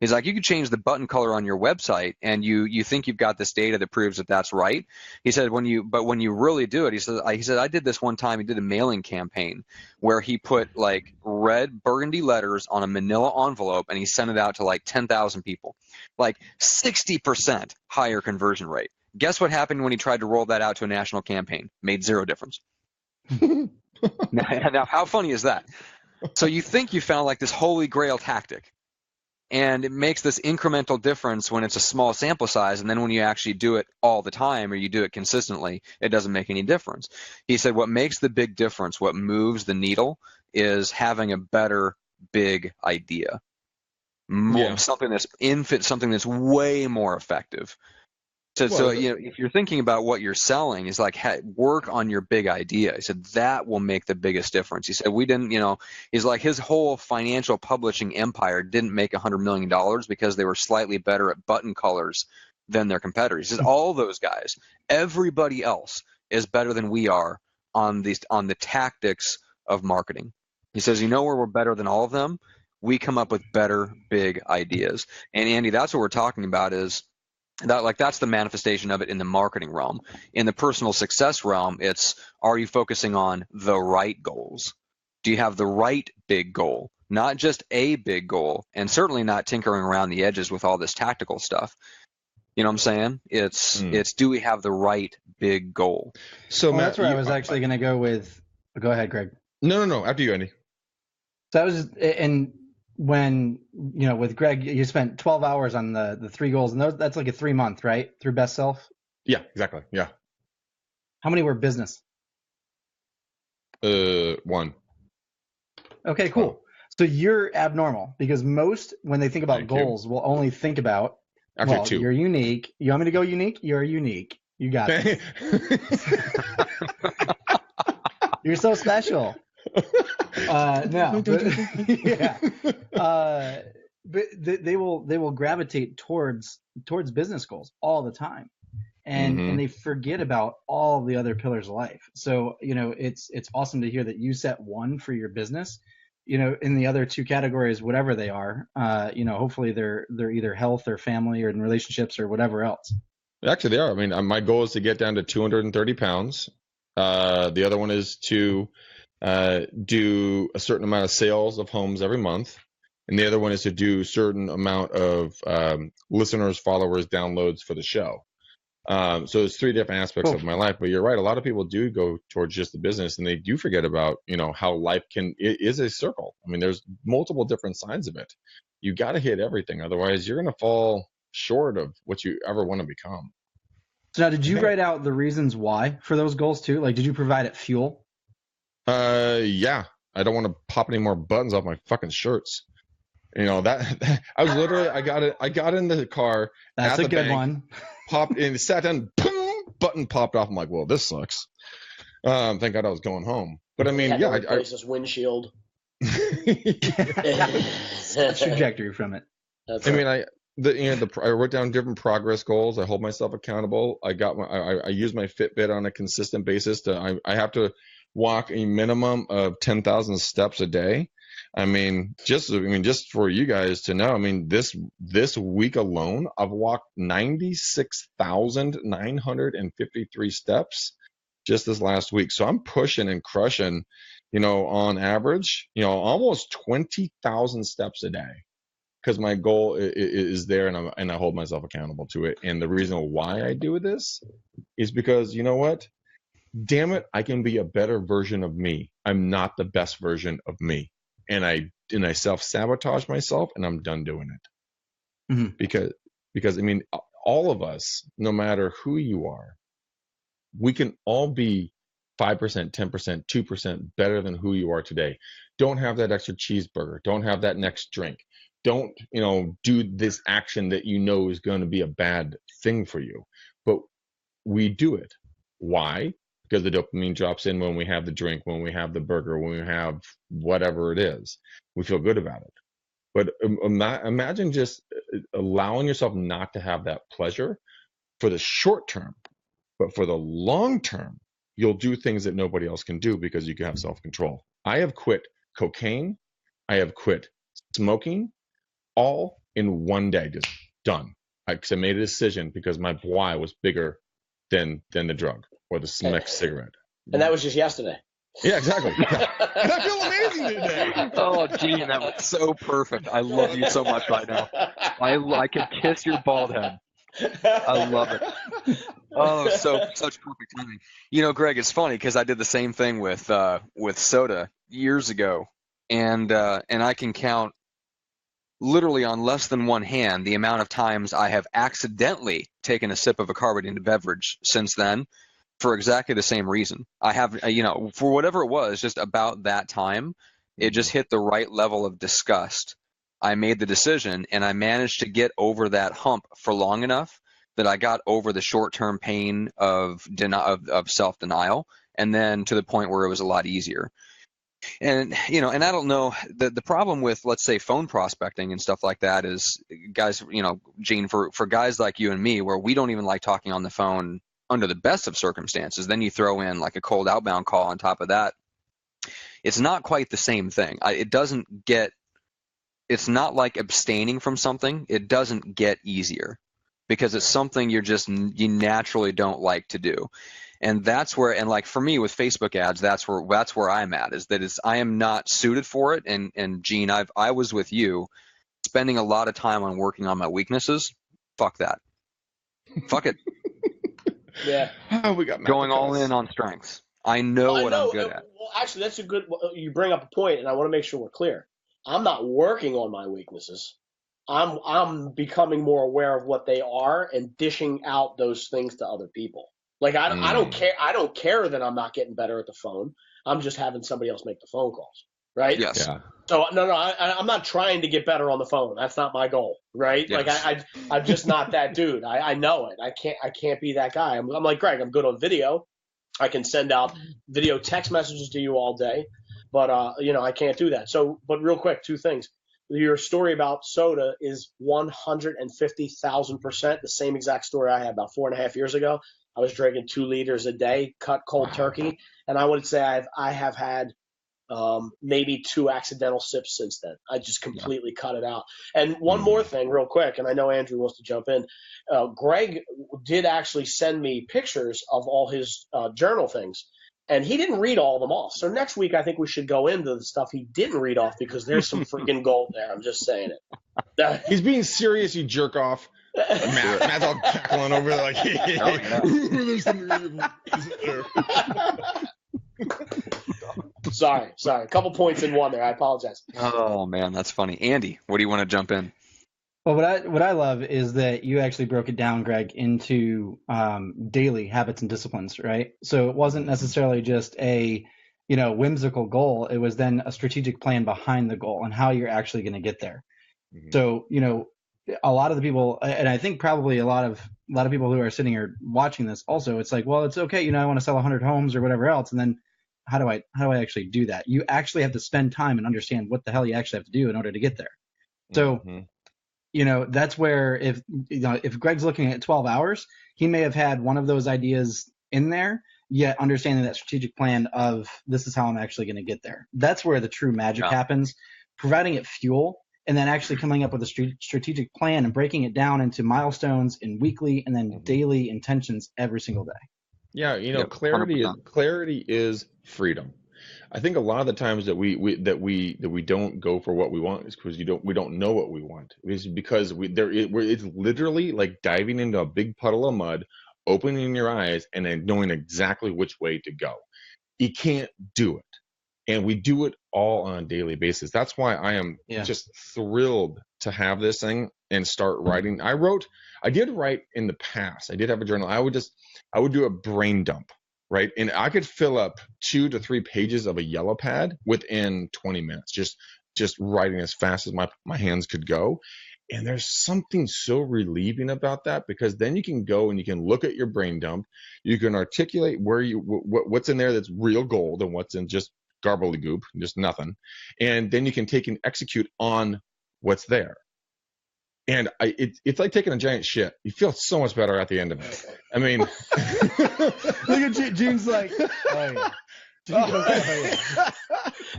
He's like, you could change the button color on your website and you think you've got this data that proves that that's right. He said, when you really do it, he said, I did this one time. He did a mailing campaign where he put like red burgundy letters on a manila envelope and he sent it out to like 10,000 people, like 60% higher conversion rate. Guess what happened when he tried to roll that out to a national campaign? Made zero difference. Now, how funny is that? So you think you found like this holy grail tactic, and it makes this incremental difference when it's a small sample size, and then when you actually do it all the time or you do it consistently, it doesn't make any difference. He said what makes the big difference, what moves the needle, is having a better big idea. Something that's way more effective. So if you're thinking about what you're selling, is like work on your big idea. He said that will make the biggest difference. He said he's like his whole financial publishing empire didn't make $100 million because they were slightly better at button colors than their competitors. He says all those guys, everybody else is better than we are on the tactics of marketing. He says, where we're better than all of them? We come up with better big ideas. And Andy, that's what we're talking about is that's the manifestation of it in the marketing realm. In the personal success realm, it's, are you focusing on the right goals? Do you have the right big goal? Not just a big goal, and certainly not tinkering around the edges with all this tactical stuff. You know what I'm saying? It's do we have the right big goal? So Matt, that's where I was actually going to go with. Go ahead, Greg. No. After you, Andy. So I was when with Greg, you spent 12 hours on the 3 goals, and that's like a 3-month, right? Through Best Self. Yeah, exactly. Yeah. How many were business? 1. Okay, cool. So you're abnormal, because most, when they think about goals, will only think about, Actually, 2. You're unique. You want me to go unique? You're unique. You got it. You're so special. No, but they will gravitate towards business goals all the time, and they forget about all the other pillars of life. So it's awesome to hear that you set 1 for your business. In the other 2 categories, whatever they are, hopefully they're either health or family or in relationships or whatever else. Actually, they are. I mean, my goal is to get down to 230 pounds. The other one is to do a certain amount of sales of homes every month. And the other one is to do a certain amount of listeners, followers, downloads for the show. So it's 3 different aspects of my life. But you're right. A lot of people do go towards just the business, and they do forget about, how life is a circle. I mean, there's multiple different sides of it. You got to hit everything. Otherwise, you're going to fall short of what you ever want to become. So now, did you write out the reasons why for those goals too? Like, did you provide it fuel? Yeah. I don't want to pop any more buttons off my fucking shirts. That I was literally I got in the car. That's at a the good bank, one. Popped in, sat down, boom, button popped off. I'm like, well, this sucks. Thank God I was going home. But I mean, had to yeah, replace this windshield. Switch trajectory from it. That's I right. mean, I wrote down different progress goals. I hold myself accountable. I use my Fitbit on a consistent basis. I have to walk a minimum of 10,000 steps a day. Just for you guys to know, this week alone, I've walked 96,953 steps just this last week. So I'm pushing and crushing, on average, almost 20,000 steps a day. Because my goal is there, and I hold myself accountable to it. And the reason why I do this is because, you know what? Damn it, I can be a better version of me. I'm not the best version of me, and I self-sabotage myself, and I'm done doing it. Mm-hmm. Because all of us, no matter who you are, we can all be 5%, 10%, 2% better than who you are today. Don't have that extra cheeseburger. Don't have that next drink. Don't, do this action that is going to be a bad thing for you. But we do it. Why? Because the dopamine drops in when we have the drink, when we have the burger, when we have whatever it is. We feel good about it. But imagine just allowing yourself not to have that pleasure for the short term, but for the long term, you'll do things that nobody else can do because you can have self-control. I have quit cocaine. I have quit smoking, all in one day, just done. I made a decision because my why was bigger than the drug or the next cigarette. And that was just yesterday. Yeah, exactly. And I feel amazing today. Oh, Gene, that was so perfect. I love you so much right now. I could kiss your bald head. I love it. Oh, such perfect timing. Greg, it's funny because I did the same thing with soda years ago, and I can count literally on less than one hand the amount of times I have accidentally taken a sip of a carbonated beverage since then for exactly the same reason. I have, for whatever it was, just about that time, it just hit the right level of disgust. I made the decision, and I managed to get over that hump for long enough that I got over the short-term pain of self-denial, and then to the point where it was a lot easier. And and I don't know, the problem with, let's say, phone prospecting and stuff like that is, guys, Gene, for guys like you and me, where we don't even like talking on the phone under the best of circumstances, then you throw in like a cold outbound call on top of that. It's not quite the same thing. It's not like abstaining from something. It doesn't get easier because it's something you naturally don't like to do. And that's where, and like for me with Facebook ads, that's where I'm at, I am not suited for it. And Gene, I was with you spending a lot of time on working on my weaknesses. Fuck that. Fuck it. Yeah. We got going all in on strengths. I know what I'm good at. Well, actually, that's you bring up a point, and I want to make sure we're clear. I'm not working on my weaknesses. I'm becoming more aware of what they are and dishing out those things to other people. Like I don't care. I don't care that I'm not getting better at the phone. I'm just having somebody else make the phone calls, right? Yes. Yeah. So no, I'm not trying to get better on the phone. That's not my goal, right? Yes. Like I'm just not that dude. I know it. I can't be that guy. I'm like Greg. I'm good on video. I can send out video text messages to you all day, but I can't do that. So, but real quick, two things. Your story about soda is 150,000% the same exact story I had about 4.5 years ago. I was drinking 2 liters a day, cut cold turkey, and I would say I have had maybe 2 accidental sips since then. I just completely cut it out. And one more thing real quick, and I know Andrew wants to jump in. Greg did actually send me pictures of all his journal things, and he didn't read all of them off. So next week I think we should go into the stuff he didn't read off because there's some freaking gold there. I'm just saying it. He's being serious, you jerk off. Matt's all cackling over there like, Sorry. A couple points in one there. I apologize. Oh man, that's funny. Andy, what do you want to jump in? Well, what I love is that you actually broke it down, Greg, into daily habits and disciplines, right? So it wasn't necessarily just a whimsical goal. It was then a strategic plan behind the goal and how you're actually going to get there. Mhm. So, a lot of the people, and I think probably a lot of people who are sitting here watching this also, it's like, well, it's okay. I want to sell 100 homes or whatever else. And then how do I actually do that? You actually have to spend time and understand what the hell you actually have to do in order to get there. So, that's where if Greg's looking at 12 hours, he may have had one of those ideas in there, yet understanding that strategic plan of this is how I'm actually going to get there. That's where the true magic happens, providing it fuel and then actually coming up with a strategic plan and breaking it down into milestones and weekly and then daily intentions every single day. Yeah, Yep, clarity is freedom. I think a lot of the times that we don't go for what we want is because we don't know what we want. It's because it's literally like diving into a big puddle of mud, opening your eyes, and then knowing exactly which way to go. You can't do it. And we do it all on a daily basis. That's why I am just thrilled to have this thing and start writing. I did write in the past. I did have a journal. I would do a brain dump, right? And I could fill up 2 to 3 pages of a yellow pad within 20 minutes, just writing as fast as my hands could go. And there's something so relieving about that, because then you can go and you can look at your brain dump. You can articulate what's in there that's real gold and what's in just gobbledygook, just nothing. And then you can take and execute on what's there. And it's like taking a giant shit. You feel so much better at the end of it. I mean, look at June's like, oh, yeah.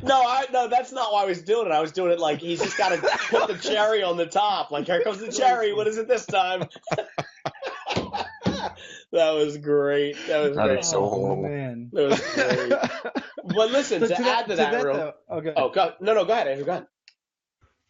No, that's not why I was doing it. I was doing it like he's just got to put the cherry on the top. Like, here comes the cherry. What is it this time? That was great. That was great. So horrible. Man. That was great. But listen, to add to that, okay. Oh, go ahead, Andrew. Go ahead.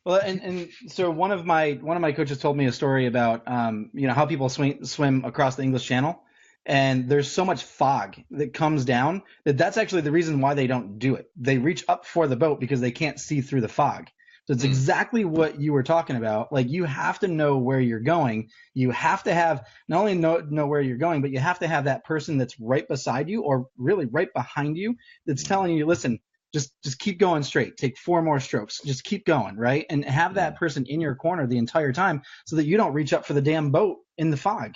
Well, and so one of my coaches told me a story about how people swim across the English Channel, and there's so much fog that comes down that's actually the reason why they don't do it. They reach up for the boat because they can't see through the fog. So it's exactly what you were talking about. Like, you have to know where you're going. You have to have not only know where you're going, but you have to have that person that's right beside you, or really right behind you, that's telling you, listen, just keep going straight. Take 4 more strokes. Just keep going, right? And have that person in your corner the entire time so that you don't reach up for the damn boat in the fog.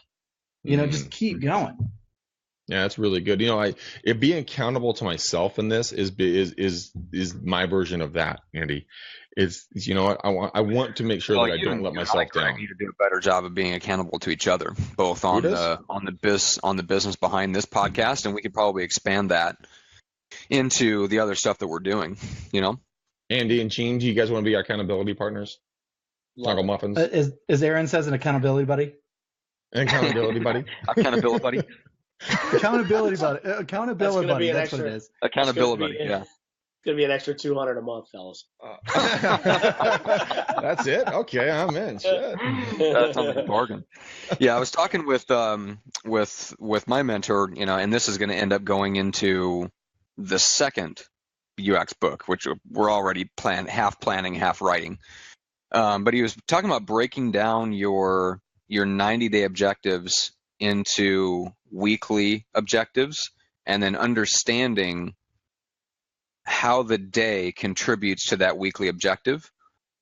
Just keep going. Yeah, that's really good. Being accountable to myself in this is my version of that, Andy. Is what I want to make sure that I don't let myself down. We need to do a better job of being accountable to each other, both on the business behind this podcast, and we could probably expand that into the other stuff that we're doing. Andy and Gene, do you guys want to be our accountability partners? Snuggle muffins. Is Aaron says an accountability buddy? An accountability buddy. Accountability buddy. Accountability buddy. Accountability buddy. That's what it is. Accountability buddy. Yeah. It's gonna be an extra $200 a month, fellas. That's it. Okay, I'm in. Shit. That sounds like a bargain. Yeah, I was talking with my mentor, and this is going to end up going into the second UX book, which we're already half planning, half writing. But he was talking about breaking down your 90-day objectives into weekly objectives, and then understanding how the day contributes to that weekly objective,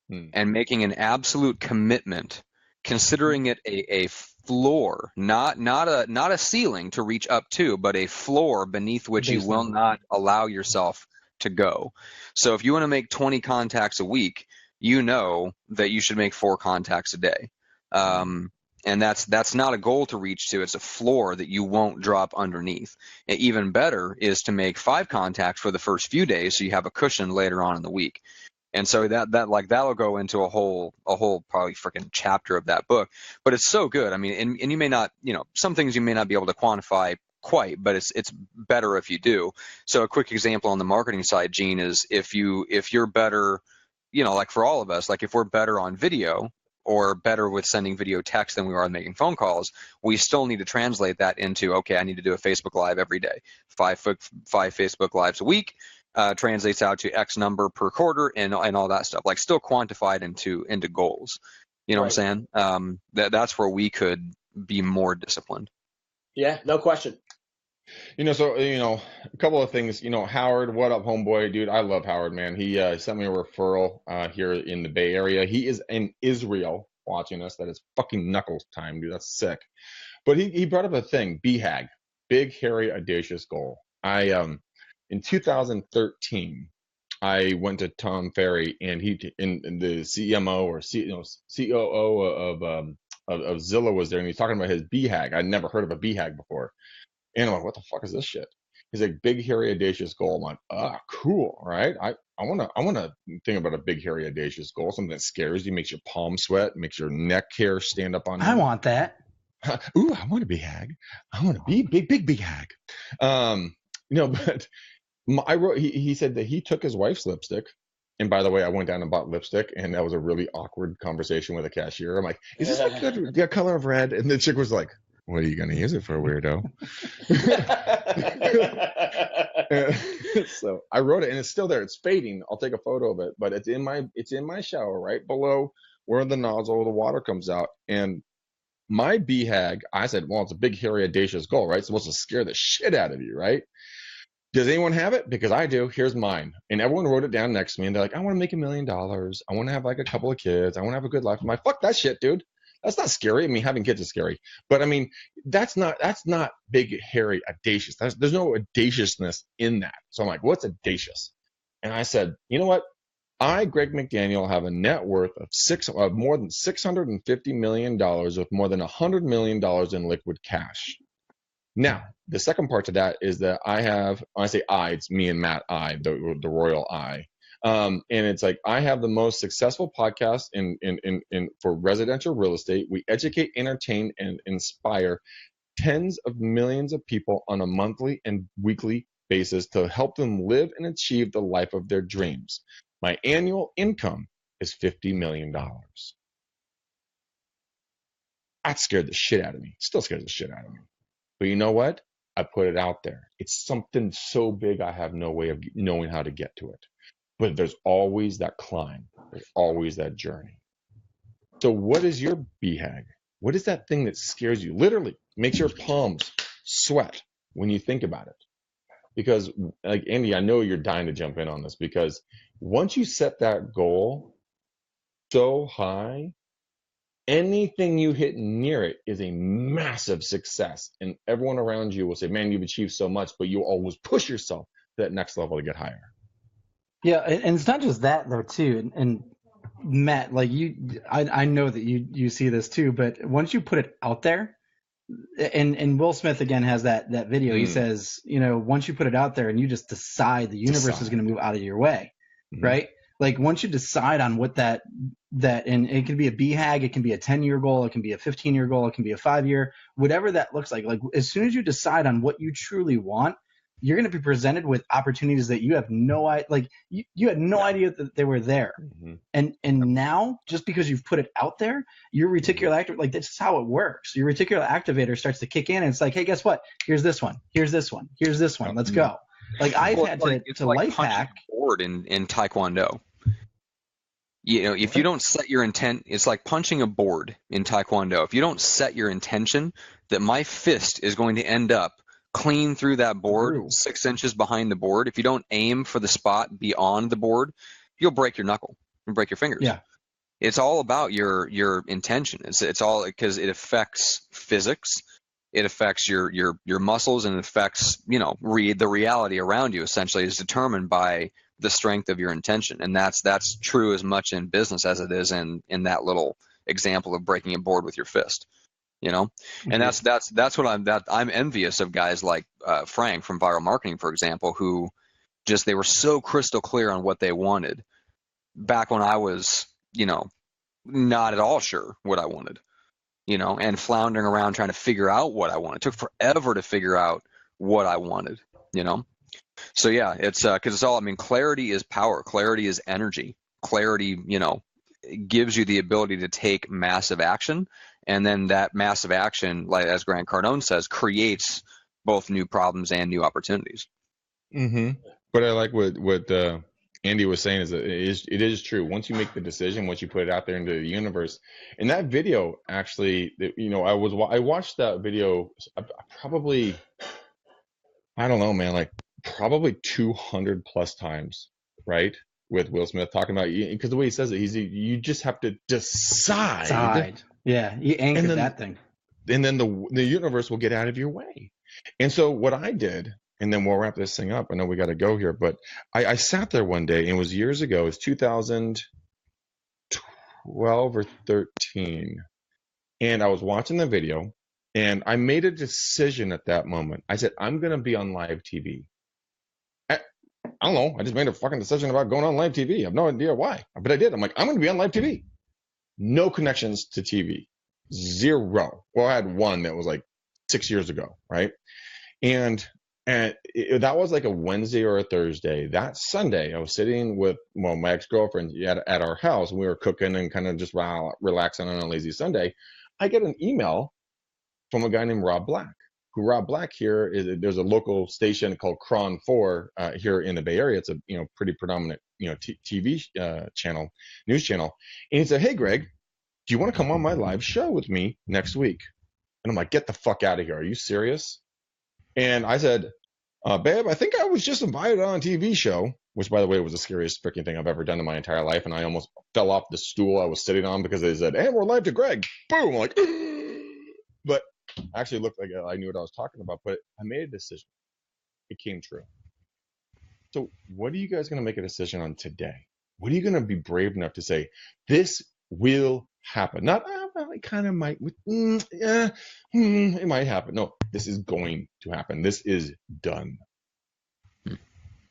and making an absolute commitment, considering it a floor, not a ceiling to reach up to, but a floor beneath which you will not allow yourself to go. So if you want to make 20 contacts a week, you know that you should make 4 contacts a day. And that's not a goal to reach to. It's a floor that you won't drop underneath. Even better is to make 5 contacts for the first few days, so you have a cushion later on in the week. And so that'll go into a whole probably freaking chapter of that book. But it's so good. I mean, and you may not, some things you may not be able to quantify quite, but it's better if you do. So a quick example on the marketing side, Gene, is if you're better, like for all of us, like if we're better on video, or better with sending video text than we are making phone calls, we still need to translate that into, okay, I need to do a Facebook Live every day. 5 Facebook Lives a week translates out to X number per quarter, and all that stuff. Like, still quantified into goals. You know what I'm saying? That's where we could be more disciplined. Yeah, no question. So a couple of things. Howard, what up, homeboy, dude? I love Howard, man. He sent me a referral here in the Bay Area. He is in Israel watching us. That is fucking knuckles time, dude. That's sick. But he brought up a thing, BHAG, big, hairy, audacious goal. I in 2013, I went to Tom Ferry, and in the CMO or COO of Zillow was there, and he's talking about his BHAG. I'd never heard of a BHAG before. And I'm like, what the fuck is this shit? He's like, big, hairy, audacious goal. I'm like, cool, right? I wanna think about a big, hairy, audacious goal, something that scares you, makes your palms sweat, makes your neck hair stand up on I end. want that. Ooh, I want to be hag. I want to be big hag. But I wrote. He said that he took his wife's lipstick. And by the way, I went down and bought lipstick, and that was a really awkward conversation with a cashier. I'm like, "Is this like the color of red?" And the chick was like, "What are you gonna use it for, weirdo?" So I wrote it, and it's still there. It's fading. I'll take a photo of it, but it's in my shower, right below where the nozzle of the water comes out. And my BHAG, I said, well, it's a big, hairy, audacious goal, right? It's supposed to scare the shit out of you, right? Does anyone have it? Because I do. Here's mine. And everyone wrote it down next to me, and they're like, I want to make $1 million. I want to have like a couple of kids. I want to have a good life. I'm like, fuck that shit, dude. That's not scary. I mean, having kids is scary, but I mean, that's not big, hairy, audacious. There's no audaciousness in that. So I'm like, what's audacious? And I said, you know what? I, Greg McDaniel, have a net worth of more than $650 million with more than $100 million in liquid cash. Now, the second part to that is that when I say I, it's me and Matt I, the royal I. And it's like, I have the most successful podcast for residential real estate. We educate, entertain, and inspire tens of millions of people on a monthly and weekly basis to help them live and achieve the life of their dreams. My annual income is $50 million. That scared the shit out of me. Still scares the shit out of me. But you know what? I put it out there. It's something so big I have no way of knowing how to get to it. But there's always that climb. There's always that journey. So what is your BHAG? What is that thing that scares you? Literally makes your palms sweat when you think about it. Because, like, Andy, I know you're dying to jump in on this, because once you set that goal so high, anything you hit near it is a massive success. And everyone around you will say, man, you've achieved so much, but you always push yourself to that next level to get higher. Yeah, and it's not just that though too. And Matt, like I know that you see this too, but once you put it out there, and Will Smith again has that video. He says, once you put it out there and you just decide the universe is going to move out of your way, right? Like once you decide on what that, and it can be a BHAG, it can be a 10-year goal, it can be a 15-year goal, it can be a 5-year, whatever that looks like. Like as soon as you decide on what you truly want, you're going to be presented with opportunities that you have no idea, like you had no idea that they were there. And now, just because you've put it out there, your reticular activator, like this is how it works. Your reticular activator starts to kick in, and it's like, hey, guess what? Here's this one. Here's this one. Here's this one. Let's go. Like I've had to life hack. Board in Taekwondo. If you don't set your intent, it's like punching a board in Taekwondo. If you don't set your intention that my fist is going to end up clean through that board, 6 inches behind the board, if you don't aim for the spot beyond the board, you'll break your knuckle and break your fingers. Yeah, it's all about your intention. It's all because it affects physics, it affects your muscles, and it affects the reality around you. Essentially, is determined by the strength of your intention, and that's true as much in business as it is in that little example of breaking a board with your fist. And that's what I'm envious of guys like Frank from Viral Marketing, for example, who they were so crystal clear on what they wanted back when I was, not at all sure what I wanted, and floundering around trying to figure out what I wanted. It took forever to figure out what I wanted, So yeah, it's because it's all, clarity is power. Clarity is energy. Clarity, gives you the ability to take massive action. And then that massive action, like as Grant Cardone says, creates both new problems and new opportunities. But I like what Andy was saying is that it is true. Once you make the decision, once you put it out there into the universe, and that video actually, I watched that video probably I don't know, man, like probably 200 plus times, right? With Will Smith talking about, because the way he says it, you just have to decide. Yeah, you anchored And then that thing. and then the universe will get out of your way. And so what I did, and then we'll wrap this thing up. I know we got to go here, but I sat there one day, and it was years ago. It was 2012 or 13, and I was watching the video, and I made a decision at that moment. I said, I'm going to be on live TV. I don't know. I just made a fucking decision about going on live TV. I have no idea why, but I did. I'm like, I'm going to be on live TV. No connections to TV. Zero. Well, I had one that was like 6 years ago, right? And that was like a Wednesday or a Thursday. That Sunday, I was sitting with my ex-girlfriend at our house, and we were cooking and kind of just relaxing on a lazy Sunday. I get an email from a guy named Rob Black. Rob Black here is, there's a local station called Cron 4 here in the Bay Area. It's a pretty predominant TV channel, news channel. And he said, "Hey Greg, do you want to come on my live show with me next week?" And I'm like, "Get the fuck out of here! Are you serious?" And I said, "Babe, I think I was just invited on a TV show," which, by the way, was the scariest freaking thing I've ever done in my entire life. And I almost fell off the stool I was sitting on because they said, "Hey, we're live to Greg." Boom! I'm like, but actually looked like I knew what I was talking about. But I made a decision. It came true. So what are you guys going to make a decision on today? What are you going to be brave enough to say, this will happen? Not, well, it kind of might, it might happen. No, this is going to happen. This is done.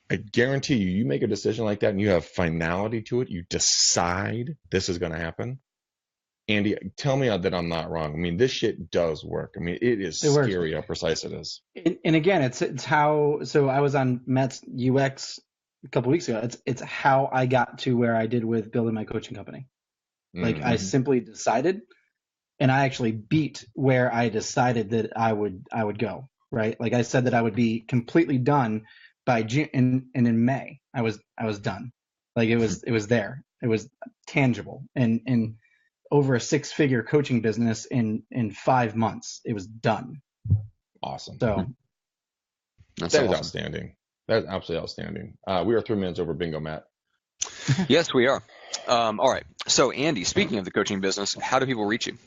I guarantee you make a decision like that and you have finality to it. You decide this is going to happen. Andy, tell me that I'm not wrong. I mean, this shit does work. I mean, it is scary how precise it is. And again, it's how. So I was on Matt's UX a couple weeks ago. It's how I got to where I did with building my coaching company. Like I simply decided, and I actually beat where I decided that I would go. Right, like I said that I would be completely done by June, and in May I was done. Like it was there. It was tangible, and over a 6-figure coaching business in 5 months. It was done. Awesome. So that is outstanding. That is absolutely outstanding. We are 3 minutes over bingo, Matt. Yes, we are. All right. So, Andy, speaking of the coaching business, how do people reach you?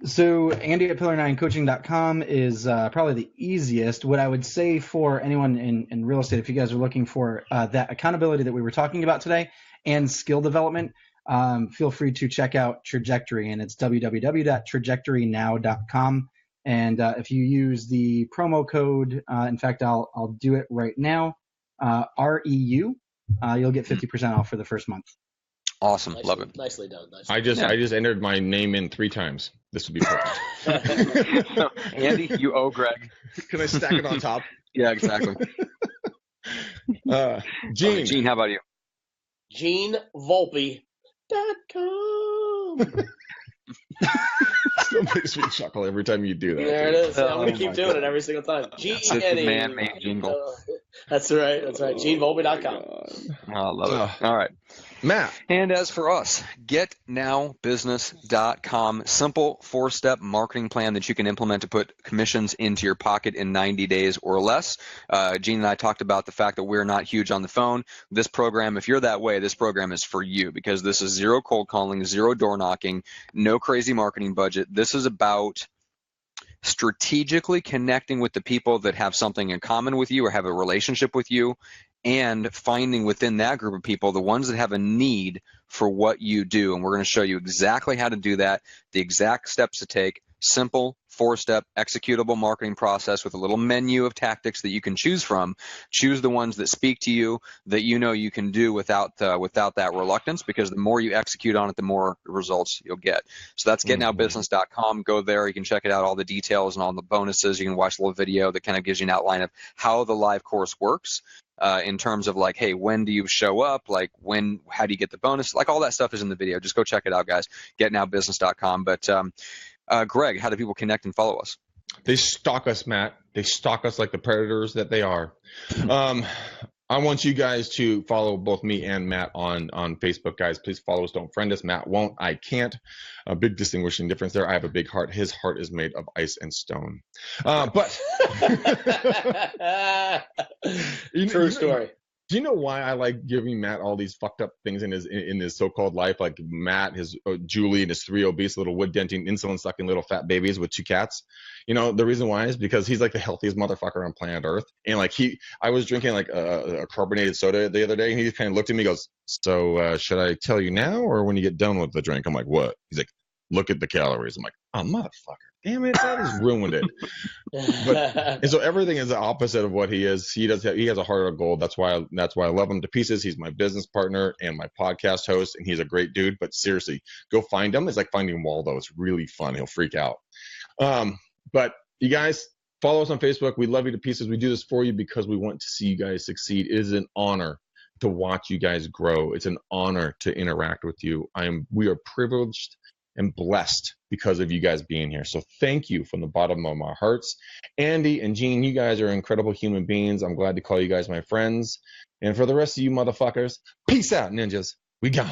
So Andy at pillar9coaching.com is probably the easiest. What I would say for anyone in real estate, if you guys are looking for that accountability that we were talking about today and skill development, feel free to check out Trajectory, and it's www.trajectorynow.com. And if you use the promo code, in fact, I'll do it right now, REU, you'll get 50% off for the first month. Awesome. Love it. Nicely done. I just entered my name in 3 times. This would be perfect. Andy, you owe Greg. Can I stack it on top? Yeah, exactly. Gene. Gene, how about you? GeneVolpe.com. Still makes me chuckle every time you do that. There it is. I'm going to keep doing it every single time. G-E-N-E. Man-made jingle. That's right. GeneVolpe.com. I love it. All right. Matt. And as for us, getnowbusiness.com. Simple 4-step marketing plan that you can implement to put commissions into your pocket in 90 days or less. Gene and I talked about the fact that we're not huge on the phone. This program, if you're that way, this program is for you, because this is zero cold calling, zero door knocking, no crazy marketing budget. This is about strategically connecting with the people that have something in common with you or have a relationship with you, and finding within that group of people the ones that have a need for what you do. And we're going to show you exactly how to do that, the exact steps to take, simple 4-step executable marketing process with a little menu of tactics that you can choose from. Choose the ones that speak to you, that you know you can do without that reluctance, because the more you execute on it, the more results you'll get. So that's getnowbusiness.com. Go there. You can check it out, all the details and all the bonuses. You can watch a little video that kind of gives you an outline of how the live course works. In terms of like, hey, when do you show up? Like how do you get the bonus? Like all that stuff is in the video. Just go check it out, guys. Getnowbusiness.com. But Greg, how do people connect and follow us? They stalk us, Matt. They stalk us like the predators that they are. I want you guys to follow both me and Matt on Facebook, guys. Please follow us. Don't friend us. Matt won't. I can't. A big distinguishing difference there. I have a big heart. His heart is made of ice and stone. But True story. Do you know why I like giving Matt all these fucked up things in his so-called life? Like Matt, his Julie, and his 3 obese little wood-denting, insulin-sucking little fat babies with 2 cats. You know, the reason why is because he's like the healthiest motherfucker on planet Earth. And like I was drinking like a carbonated soda the other day, and he kind of looked at me and goes, so should I tell you now or when you get done with the drink? I'm like, what? He's like, look at the calories. I'm like, oh, motherfucker. Damn it, that has ruined it. And so everything is the opposite of what he is. He has a heart of gold. That's why I love him to pieces. He's my business partner and my podcast host, and he's a great dude. But seriously, go find him. It's like finding Waldo. It's really fun. He'll freak out. But you guys, follow us on Facebook. We love you to pieces. We do this for you because we want to see you guys succeed. It is an honor to watch you guys grow. It's an honor to interact with you. We are privileged and blessed because of you guys being here. So thank you from the bottom of my hearts. Andy and Gene, you guys are incredible human beings. I'm glad to call you guys my friends. And for the rest of you motherfuckers, peace out, ninjas. We gone.